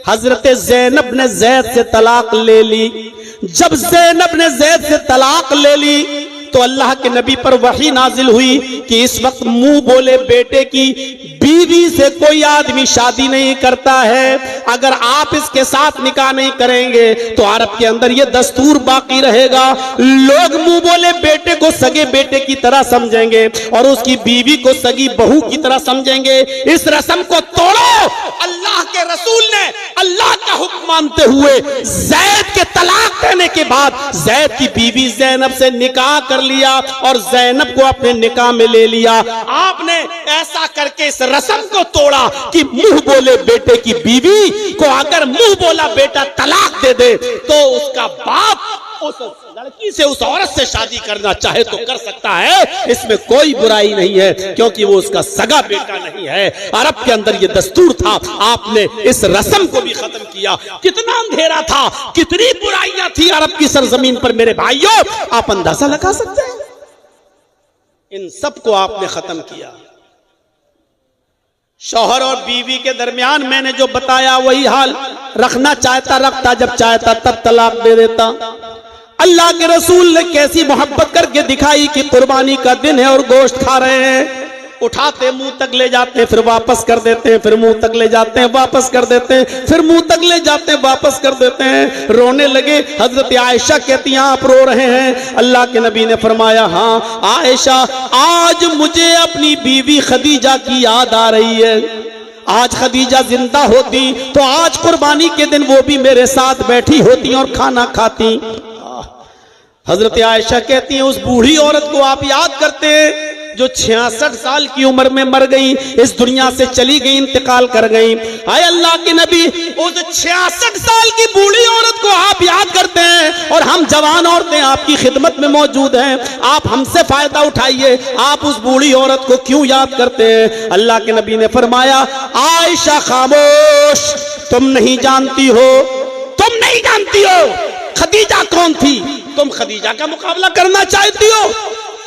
Speaker 1: हजरत ज़ैनब ने ज़ैद से तलाक ले ली। जब ज़ैनब ने ज़ैद से तलाक ले ली तो अल्लाह के नबी पर वही नाजिल हुई कि इस वक्त मुंह बोले बेटे की बीवी से कोई आदमी शादी नहीं करता है। अगर आप इसके साथ निकाह नहीं करेंगे तो अरब के अंदर ये दस्तूर बाकी रहेगा, लोग मुंह बोले बेटे को सगे बेटे की तरह समझेंगे और उसकी बीवी को सगी बहू की तरह समझेंगे। इस रस्म को तोड़ो। अल्लाह के रसूल ने अल्लाह का हुक्म मानते हुए ज़ैद के तलाक देने के बाद ज़ैद की बीवी ज़ैनब से निकाह कर लिया और ज़ैनब को अपने निकाह में ले लिया। आपने ऐसा करके इस रस्म को तोड़ा कि मुंह बोले बेटे की बीवी को अगर मुंह बोला बेटा तलाक दे दे तो उसका बाप उस लड़की से, उस औरत से शादी करना चाहे तो कर सकता है, इसमें कोई बुराई नहीं है, क्योंकि वो उसका सगा बेटा नहीं है। अरब के अंदर ये दस्तूर था, आपने इस रस्म को भी खत्म किया। कितना अंधेरा था, कितनी बुराइयां थी अरब की सरजमीन पर मेरे भाइयों, आप अंदाजा लगा सकते हैं। इन सबको आपने खत्म किया। शौहर और बीवी के दरमियान मैंने जो बताया वही हाल, रखना चाहता रखता, जब चाहता तब तलाक दे देता। अल्लाह के रसूल ने कैसी मोहब्बत करके दिखाई कि कुर्बानी का दिन है और गोश्त खा रहे हैं, उठाते मुंह तक ले जाते हैं, फिर वापस कर देते हैं, फिर मुंह तक ले जाते हैं, वापस कर देते हैं, फिर मुंह तक ले जाते हैं, वापस कर देते हैं। रोने लगे। हजरत आयशा कहती हैं आप रो रहे हैं? अल्लाह के नबी ने फरमाया हाँ आयशा, आज मुझे अपनी बीवी खदीजा की याद आ रही है। आज खदीजा जिंदा होती तो आज कुर्बानी के दिन वो भी मेरे साथ बैठी होती और खाना खाती। हजरत आयशा कहती हैं उस बूढ़ी औरत को आप याद करते हैं जो 66 साल की उम्र में मर गई, इस दुनिया से चली गई, इंतकाल कर गई। हाय अल्लाह के नबी, उस 66 साल की बूढ़ी औरत को आप याद करते हैं और हम जवान औरतें आपकी खिदमत में मौजूद हैं। आप हमसे फायदा उठाइए, आप उस बूढ़ी औरत को क्यों याद करते हैं? अल्लाह के नबी ने फरमाया आयशा खामोश, तुम नहीं जानती हो, तुम नहीं जानती हो खदीजा कौन थी। तुम खदीजा का मुकाबला करना चाहती हो,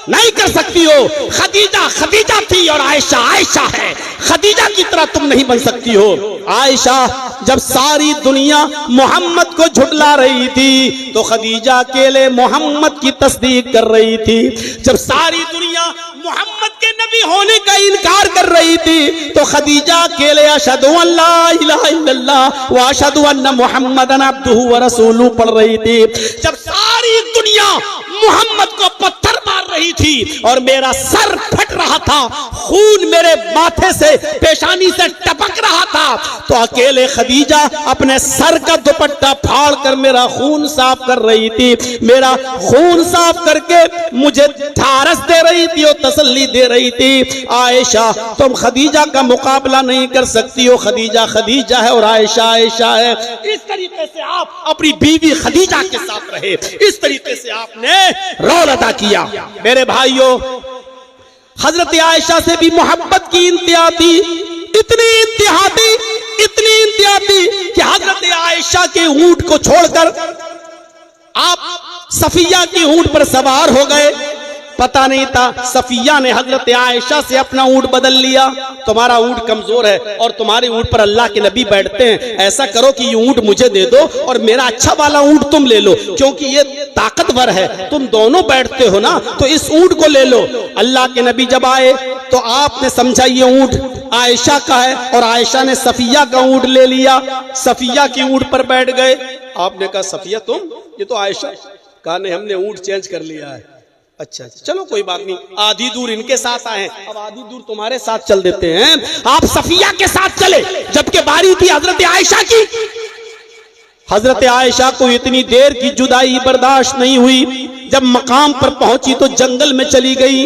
Speaker 1: नहीं कर सकती हो। खदीजा खदीजा थी और आयशा आयशा है, खदीजा की तरह तुम नहीं बन सकती हो। आयशा जब सारी दुनिया मोहम्मद को झुटला रही थी तो खदीजा अकेले मोहम्मद की तस्दीक कर रही थी। जब सारी दुनिया मोहम्मद के नबी होने का इनकार कर रही थी तो खदीजा अकेले अशहदु अल्ला इलाहा इल्लल्लाह व अशहदु अन्ना मुहम्मदन अब्दुहु व रसूलुहु पढ़ रही थी। जब सारी दुनिया मोहम्मद को पत्थर मार रही थी और मेरा सर फट रहा था, खून मेरे माथे से पेशानी से टपक रहा था, तो अकेले खदीजा अपने सर का दुपट्टा फाड़ कर मेरा खून साफ कर रही थी। मेरा खून साफ करके मुझे ढारस दे रही थी और तसल्ली दे रही थी। आयशा तुम खदीजा का मुकाबला नहीं कर सकती हो, खदीजा खदीजा है और आयशा आयशा है। इस तरीके से आप अपनी बीवी खदीजा के साथ रहे, इस तरीके से आपने रोल अदा किया। मेरे भाइयों, हजरत आयशा से भी मोहब्बत की इंतहा थी, इतनी इंतहा थी, इतनी इंतहा थी कि हजरत आयशा के ऊंट को छोड़कर आप सफिया की ऊंट पर सवार हो गए। पता नहीं था, सफिया ने हजरत आयशा से अपना ऊंट बदल लिया। तुम्हारा ऊंट कमजोर है और तुम्हारे ऊंट पर अल्लाह के नबी बैठते हैं, ऐसा करो कि ये ऊंट मुझे दे दो और मेरा अच्छा वाला ऊंट तुम ले लो, क्योंकि ये ताकतवर है, तुम दोनों बैठते हो ना, तो इस ऊंट को ले लो। अल्लाह के नबी जब आए तो आपने समझा ये ऊंट आयशा का है और आयशा ने सफिया का ऊंट ले लिया, सफिया की ऊंट पर बैठ गए। आपने कहा सफिया तुम, ये तो आयशा। कहा नहीं, हमने ऊंट चेंज कर लिया है। अच्छा चलो कोई बात नहीं, आधी दूर इनके साथ आए, अब आधी दूर तुम्हारे साथ चल देते हैं। आप सफिया के साथ चले, जबकि बारी थी हजरत आयशा की। हजरत आयशा को इतनी देर की जुदाई बर्दाश्त नहीं हुई। जब मकाम पर पहुंची तो जंगल में चली गई,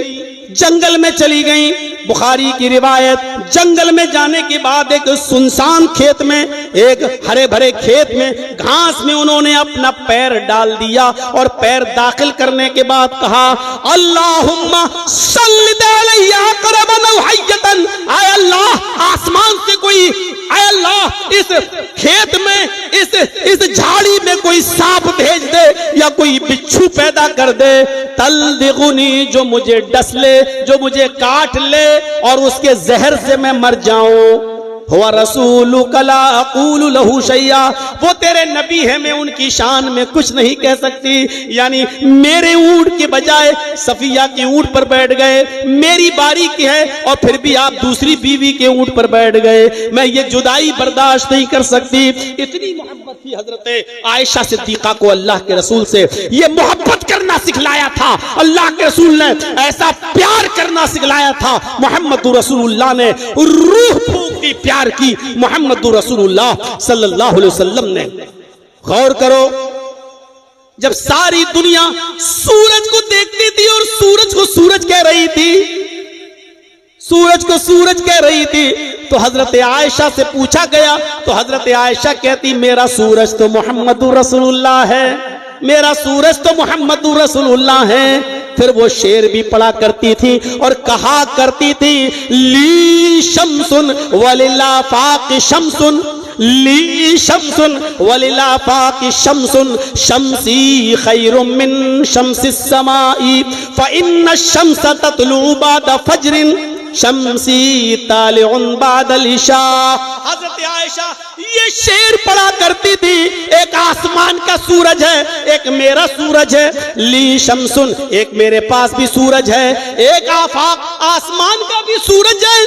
Speaker 1: जंगल में चली गई। बुखारी की रिवायत, जंगल में जाने के बाद एक सुनसान खेत में, एक हरे भरे खेत में घास में उन्होंने अपना पैर डाल दिया और पैर दाखिल करने के बाद कहा अल्लाहुम्मा सल्लिद अलैया क़रबन औ हय्यतन। आय अल्लाह, आसमान से कोई, आय अल्लाह इस खेत में, इस झाड़ी में कोई सांप भेज दे या कोई बिच्छू पैदा कर दे, तल्दिगुनी, जो मुझे डस ले, जो मुझे काट ले और उसके जहर से मैं मर जाऊं। हुआ रसूलुका ला अक़ूलु लहू शैया, वो तेरे नबी है, मैं उनकी शान में कुछ नहीं कह सकती। यानी मेरे ऊंट के बजाय सफिया के ऊंट पर बैठ गए, मेरी बारी की है और फिर भी आप दूसरी बीवी के ऊंट पर बैठ गए। मैं ये जुदाई बर्दाश्त नहीं कर सकती। इतनी मोहब्बत थी हजरत आयशा सिद्दीका को अल्लाह के रसूल से, ये मोहब्बत करना सिखलाया था अल्लाह के रसूल ने, ऐसा प्यार करना सिखलाया था मोहम्मद रसूलुल्लाह ने, रूह फूंक दी प्यार की मोहम्मद रसूलुल्लाह सल्लल्लाहु अलैहि वसल्लम ने। गौर करो, जब सारी दुनिया सूरज को देखती थी और सूरज को सूरज कह रही थी, सूरज को सूरज कह रही थी, तो हजरत आयशा से पूछा गया तो हजरत आयशा कहती मेरा सूरज तो मोहम्मद रसूलुल्लाह है, मेरा सूरज तो मोहम्मदुर रसूलुल्लाह है। फिर वो शेर भी पढ़ा करती थी और कहा करती थी, ली शम्सुन वलिल्ला फाक़ शम्सुन, ली शम्सुन वलिल्ला फाक़ शम्सुन, शम्सी खैरुम मिन शम्सिस समाई, फ इन्न शम्स ततलू बाद फज्रिन, शम्सी तालिउन बादल इशा। हज़रत आयशा ये शेर पढ़ा करती थी, एक आसमान का सूरज है, एक मेरा सूरज है, ली शम्सुन, एक मेरे पास भी सूरज है, एक आफाक आसमान का भी सूरज है,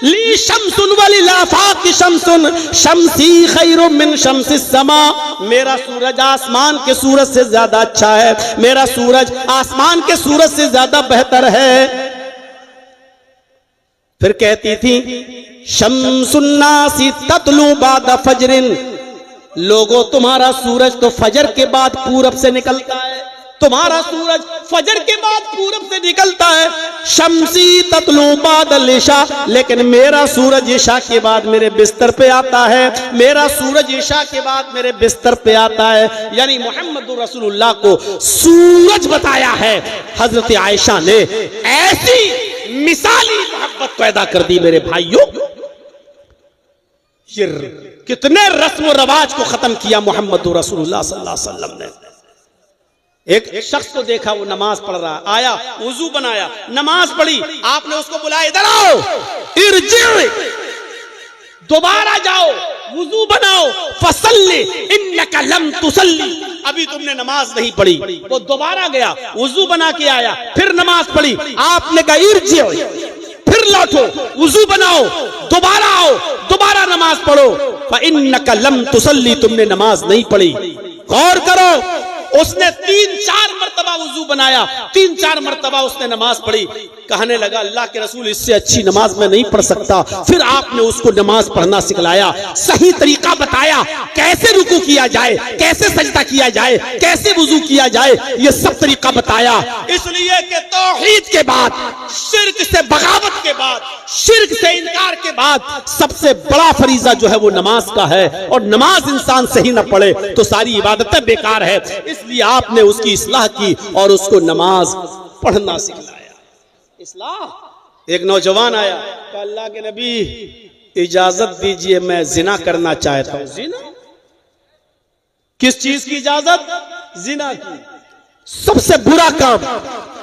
Speaker 1: ली शम्सुन वलिल आफाक शम्सुन, शम्सी खैरुम मिन शम्सिस समा, मेरा सूरज आसमान के सूरज से ज्यादा अच्छा है, मेरा सूरज आसमान के सूरज से ज्यादा बेहतर है। फिर कहती थी, शम्सुन्नासी ततलू बाद फजरिन, लोगों तुम्हारा सूरज तो फजर के बाद पूरब से निकलता है, तुम्हारा सूरज फजर के बाद पूरब से निकलता है, शम्सी ततलू बादल इशा, लेकिन मेरा सूरज इशा के बाद मेरे बिस्तर पे आता है, मेरा सूरज इशा के बाद मेरे बिस्तर पे आता है। यानी मोहम्मद रसूलुल्लाह को सूरज बताया है हजरत आयशा ने, ऐसी मिसाली मोहब्बत पैदा कर दी मेरे भाइयों। ये कितने रस्म और रवाज को खत्म किया मोहम्मद रसूलुल्लाह सल्लल्लाहु अलैहि वसल्लम ने। एक शख्स को देखा, वो नमाज पढ़ रहा, आया, वुजू बनाया, नमाज पढ़ी, आपने उसको बुलाया, इधर आओ, इरजी, दोबारा जाओ, वुजू बनाओ, फसल्ली इन्नका लम तुसल्ली, अभी तुमने नमाज नहीं पढ़ी। वो दोबारा गया, वुजू बना के आया, फिर नमाज पढ़ी, आपने कहा इरजी, फिर लौटो, वुजू बनाओ, दोबारा आओ, दोबारा नमाज पढ़ो, फ इन्नका लम तुसल्ली, तुमने नमाज नहीं पढ़ी। गौर करो, उसने 3-4 मरतबा वुजू बनाया, 3-4 मरतबा उसने नमाज पढ़ी, कहने लगा अल्लाह के रसूल इससे अच्छी नमाज मैं नहीं पढ़ सकता। फिर आपने उसको नमाज पढ़ना सिखलाया, सही तरीका बताया, कैसे रुकू किया जाए, कैसे सजदा किया जाए, कैसे वुजू किया जाए, ये सब तरीका बताया। इसलिए कि तौहीद के बाद, शिर्क से बगावत के बाद, शिर्क से इनकार के बाद सबसे बड़ा फरीजा जो है वो नमाज का है, और नमाज इंसान सही न पढ़े तो सारी इबादतें बेकार है। इसलिए आपने उसकी इस्लाह की और उसको नमाज पढ़ना सिखलाया। इस्लाह। एक नौजवान आया, कहा अल्लाह के नबी इजाजत दीजिए, मैं जिना करना चाहता हूं। जिना? किस चीज की इजाजत? जिना की, सबसे बुरा काम।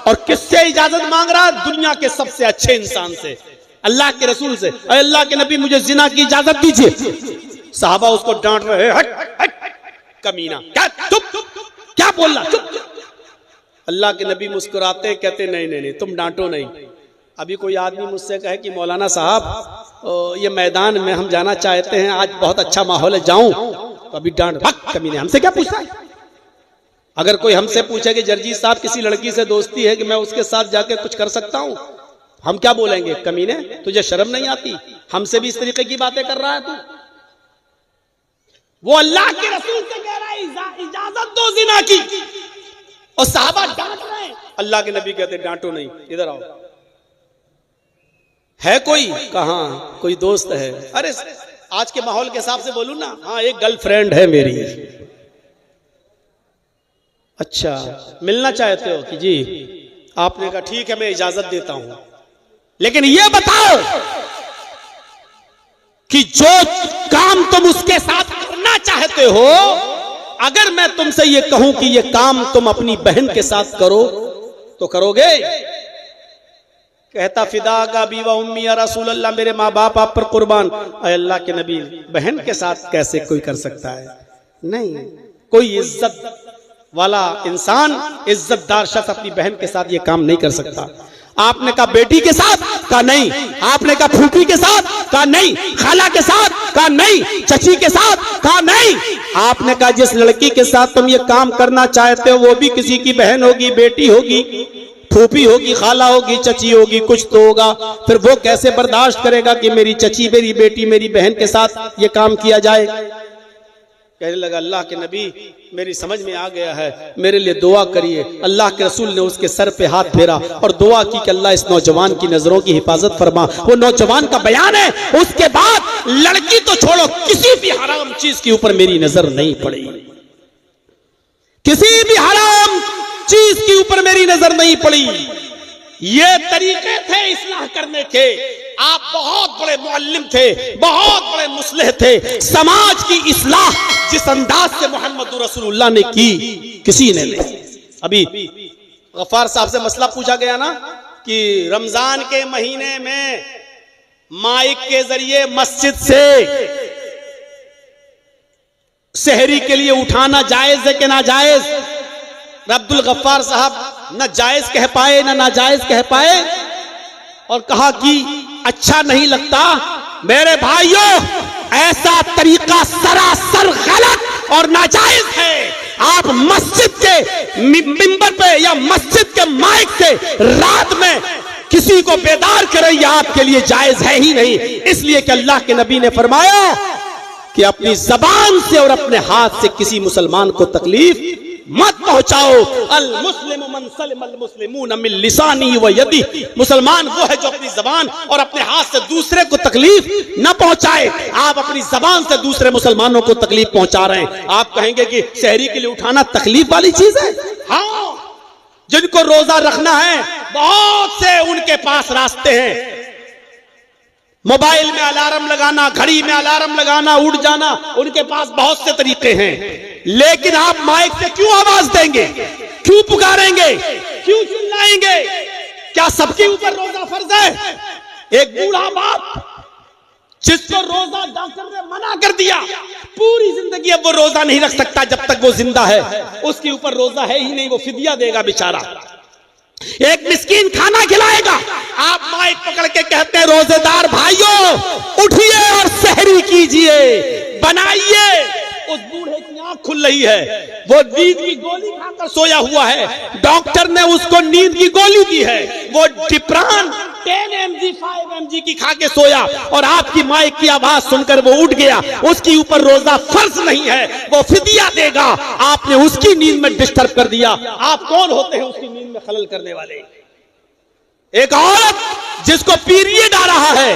Speaker 1: और किससे इजाजत मांग रहा? दुनिया के सबसे अच्छे इंसान से, अल्लाह के रसूल से। अल्लाह के नबी मुझे जिना की इजाजत दीजिए। साहबा उसको डांट रहे, हट हट कमीना, क्या चुप, क्या बोल रहा, चुप। अल्लाह के नबी मुस्कुराते, कहते नहीं नहीं नहीं, तुम डांटो नहीं। अभी कोई आदमी मुझसे कहे कि मौलाना साहब ये मैदान में हम जाना चाहते हैं, आज बहुत अच्छा माहौल है, जाऊं, तो अभी डांट, भग कमीने, हमसे क्या पूछता है। अगर कोई हमसे पूछे कि जर्जी साहब किसी लड़की से दोस्ती है कि मैं उसके साथ जाके कुछ कर सकता हूं, हम क्या बोलेंगे? कमीने, तुझे शर्म नहीं आती? हमसे भी इस तरीके की बातें कर रहा है तू। वो अल्लाह के रसूल से कह रहा है इजाजत दो जिना की, और साहबा डांट रहे हैं। अल्लाह के नबी कहते डांटो नहीं, इधर आओ। है कोई? कहां? कोई दोस्त है? अरे आज के माहौल के हिसाब से बोलूं ना, हाँ एक गर्लफ्रेंड है मेरी। अच्छा, मिलना चाहते हो? कि जी। आपने कहा ठीक है मैं इजाजत देता हूं, लेकिन ये बताओ कि जो काम तुम उसके साथ करना चाहते हो, अगर मैं तुमसे ये कहूं कि ये काम तुम अपनी बहन के साथ करो तो करोगे? कहता फिदा का बीवा उम्मी या रसूल अल्लाह, मेरे माँ बाप आप पर कुर्बान। अल्लाह के नबी, बहन के साथ कैसे कोई कर सकता है? नहीं, कोई इज्जत वाला इंसान, इज्जतदार शख्स अपनी बहन के साथ ये काम नहीं कर सकता। आपने कहा बेटी के साथ? कहा नहीं। आपने कहा फूफी के साथ? कहा नहीं। खाला के साथ? कहा नहीं। चची के साथ? कहा नहीं। आपने कहा जिस लड़की के साथ तुम ये काम करना चाहते हो वो भी किसी की बहन होगी, बेटी होगी, फूफी होगी, खाला होगी, चची होगी, कुछ तो होगा। फिर वो कैसे बर्दाश्त करेगा कि मेरी चची, मेरी बेटी, मेरी बहन के साथ ये काम किया जाए? कहने लगा अल्लाह के नबी मेरी समझ में आ गया है, मेरे लिए दुआ करिए। अल्लाह के रसूल ने उसके सर पे हाथ फेरा और दुआ की कि अल्लाह इस नौजवान की नजरों की हिफाजत फरमा। वो नौजवान का बयान है, उसके बाद लड़की तो छोड़ो, किसी भी हराम चीज के ऊपर मेरी नजर नहीं पड़ी। किसी भी हराम चीज के ऊपर मेरी नजर नहीं पड़ी। ये तरीके थे इस्लाह करने के। आप बहुत बड़े मुअल्लिम थे, बहुत बड़े मुस्लिह थे। समाज की इस्लाह जिस अंदाज से मोहम्मद रसूलुल्लाह ने की, किसी ने नहीं। अभी गफ्फार साहब से मसला पूछा गया ना कि रमजान के महीने में माइक के जरिए मस्जिद से सहरी के लिए उठाना जायज है कि ना जायज? अब्दुल गफ्फार साहब न जायज कह पाए न नाजायज कह पाए और कहा कि अच्छा नहीं लगता। मेरे भाइयों, ऐसा तरीका सरासर गलत और नाजायज है। आप मस्जिद के मिंबर पे या मस्जिद के माइक से रात में किसी को बेदार करें, यह आपके लिए जायज है ही नहीं। इसलिए कि अल्लाह के नबी ने फरमाया कि अपनी जबान से और अपने हाथ से किसी मुसलमान को तकलीफ मत पहुंचाओ। अल मुस्लिम मन सलिमल मुस्लिमून मिन लिसानी व यदी। मुसलमान वो है जो अपनी जबान और अपने हाथ से दूसरे को तकलीफ न पहुंचाए। आप अपनी जबान से दूसरे मुसलमानों को तकलीफ पहुंचा रहे हैं। आप कहेंगे कि सहरी के लिए उठाना तकलीफ वाली चीज है? हाँ, जिनको रोजा रखना है बहुत से उनके पास रास्ते हैं। मोबाइल में अलार्म लगाना, घड़ी में अलार्म लगाना, उठ जाना, उनके पास बहुत से तरीके हैं। लेकिन आप माइक से क्यों आवाज देंगे, क्यों पुकारेंगे, क्यों चिल्लाएंगे? क्या सबके ऊपर रोजा फर्ज है? एक बूढ़ा बाप जिसको रोजा डॉक्टर ने मना कर दिया, पूरी जिंदगी अब वो रोजा नहीं रख सकता जब तक वो जिंदा है, उसके ऊपर रोजा है ही नहीं, वो फिदिया देगा बेचारा। एक मिस्कीन खाना खिलाएगा, आप माइक पकड़ के कहते हैं रोजेदार भाइयों उठिए और सहरी कीजिए, बनाइए। उस बूढ़े की आंख खुल रही है, वो नींद की गोली खाकर सोया हुआ है, डॉक्टर ने उसको नींद की गोली दी है, वो डिप्रान 10 mg 5 mg की खा के सोया और आपकी माइक की आवाज सुनकर वो उठ गया। उसके ऊपर रोजा फर्ज नहीं है, वो फिदिया देगा। आपने उसकी नींद में डिस्टर्ब कर दिया। आप कौन होते हैं उसकी नींद में खलल करने वाले? एक औरत जिसको पीरियड आ रहा है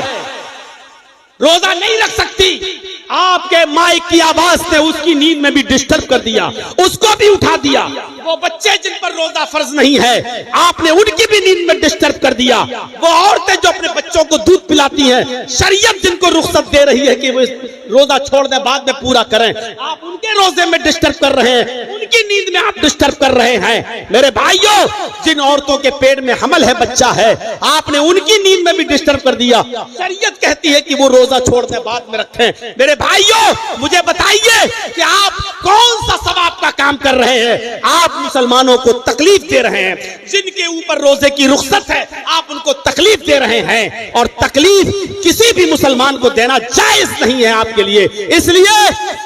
Speaker 1: रोजा नहीं रख सकती, आपके माइक की आवाज ने उसकी नींद में भी डिस्टर्ब कर दिया, उसको भी उठा दिया। वो बच्चे जिन पर रोजा फर्ज नहीं है, आपने उनकी भी नींद में डिस्टर्ब कर दिया। वो औरतें जो अपने बच्चों को दूध पिलाती हैं, शरीयत जिनको रुख्सत दे रही है कि वो रोजा छोड़ दें, बाद में पूरा करें, आप उनके रोजे में डिस्टर्ब कर रहे हैं, उनकी नींद में आप डिस्टर्ब कर रहे हैं। मेरे भाइयों, जिन औरतों के पेट में हमल है, बच्चा है, आपने उनकी नींद में भी डिस्टर्ब कर दिया। शरीयत कहती है कि वो रोजा छोड़ दें, बाद में रखें। मेरे भाइयों, मुझे बताइए कि आप कौन सा सवाब का काम कर रहे हैं? आप मुसलमानों को तकलीफ दे रहे हैं। जिनके ऊपर रोजे की रुख्सत है, आप उनको तकलीफ दे रहे हैं, और तकलीफ किसी भी मुसलमान को देना जायज नहीं है आपके लिए। इसलिए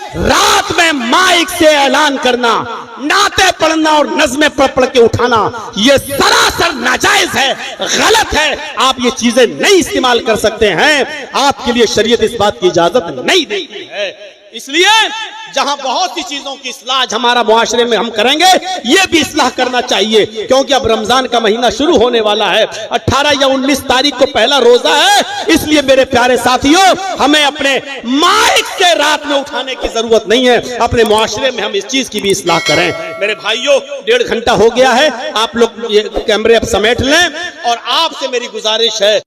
Speaker 1: रात में माइक से ऐलान करना, नाते पढ़ना और नज़्में पढ़ के उठाना, यह सरासर नाजायज है, गलत है। आप ये चीजें नहीं इस्तेमाल कर सकते हैं, आपके लिए शरीयत इस बात की इजाजत नहीं देती है। इसलिए जहां बहुत सी चीजों की इस्लाह हमारा मुआशरे में हम करेंगे, ये भी इस्लाह करना चाहिए, क्योंकि अब रमजान का महीना शुरू होने वाला है। 18 या 19 तारीख को पहला रोजा है। इसलिए मेरे प्यारे साथियों, हमें अपने माइक से रात में उठाने की जरूरत नहीं है। अपने मुआशरे में हम इस चीज की भी इस्लाह करें। मेरे भाइयों, 1.5 घंटा हो गया है, आप लोग ये कैमरे अब समेट लें, और आपसे मेरी गुजारिश है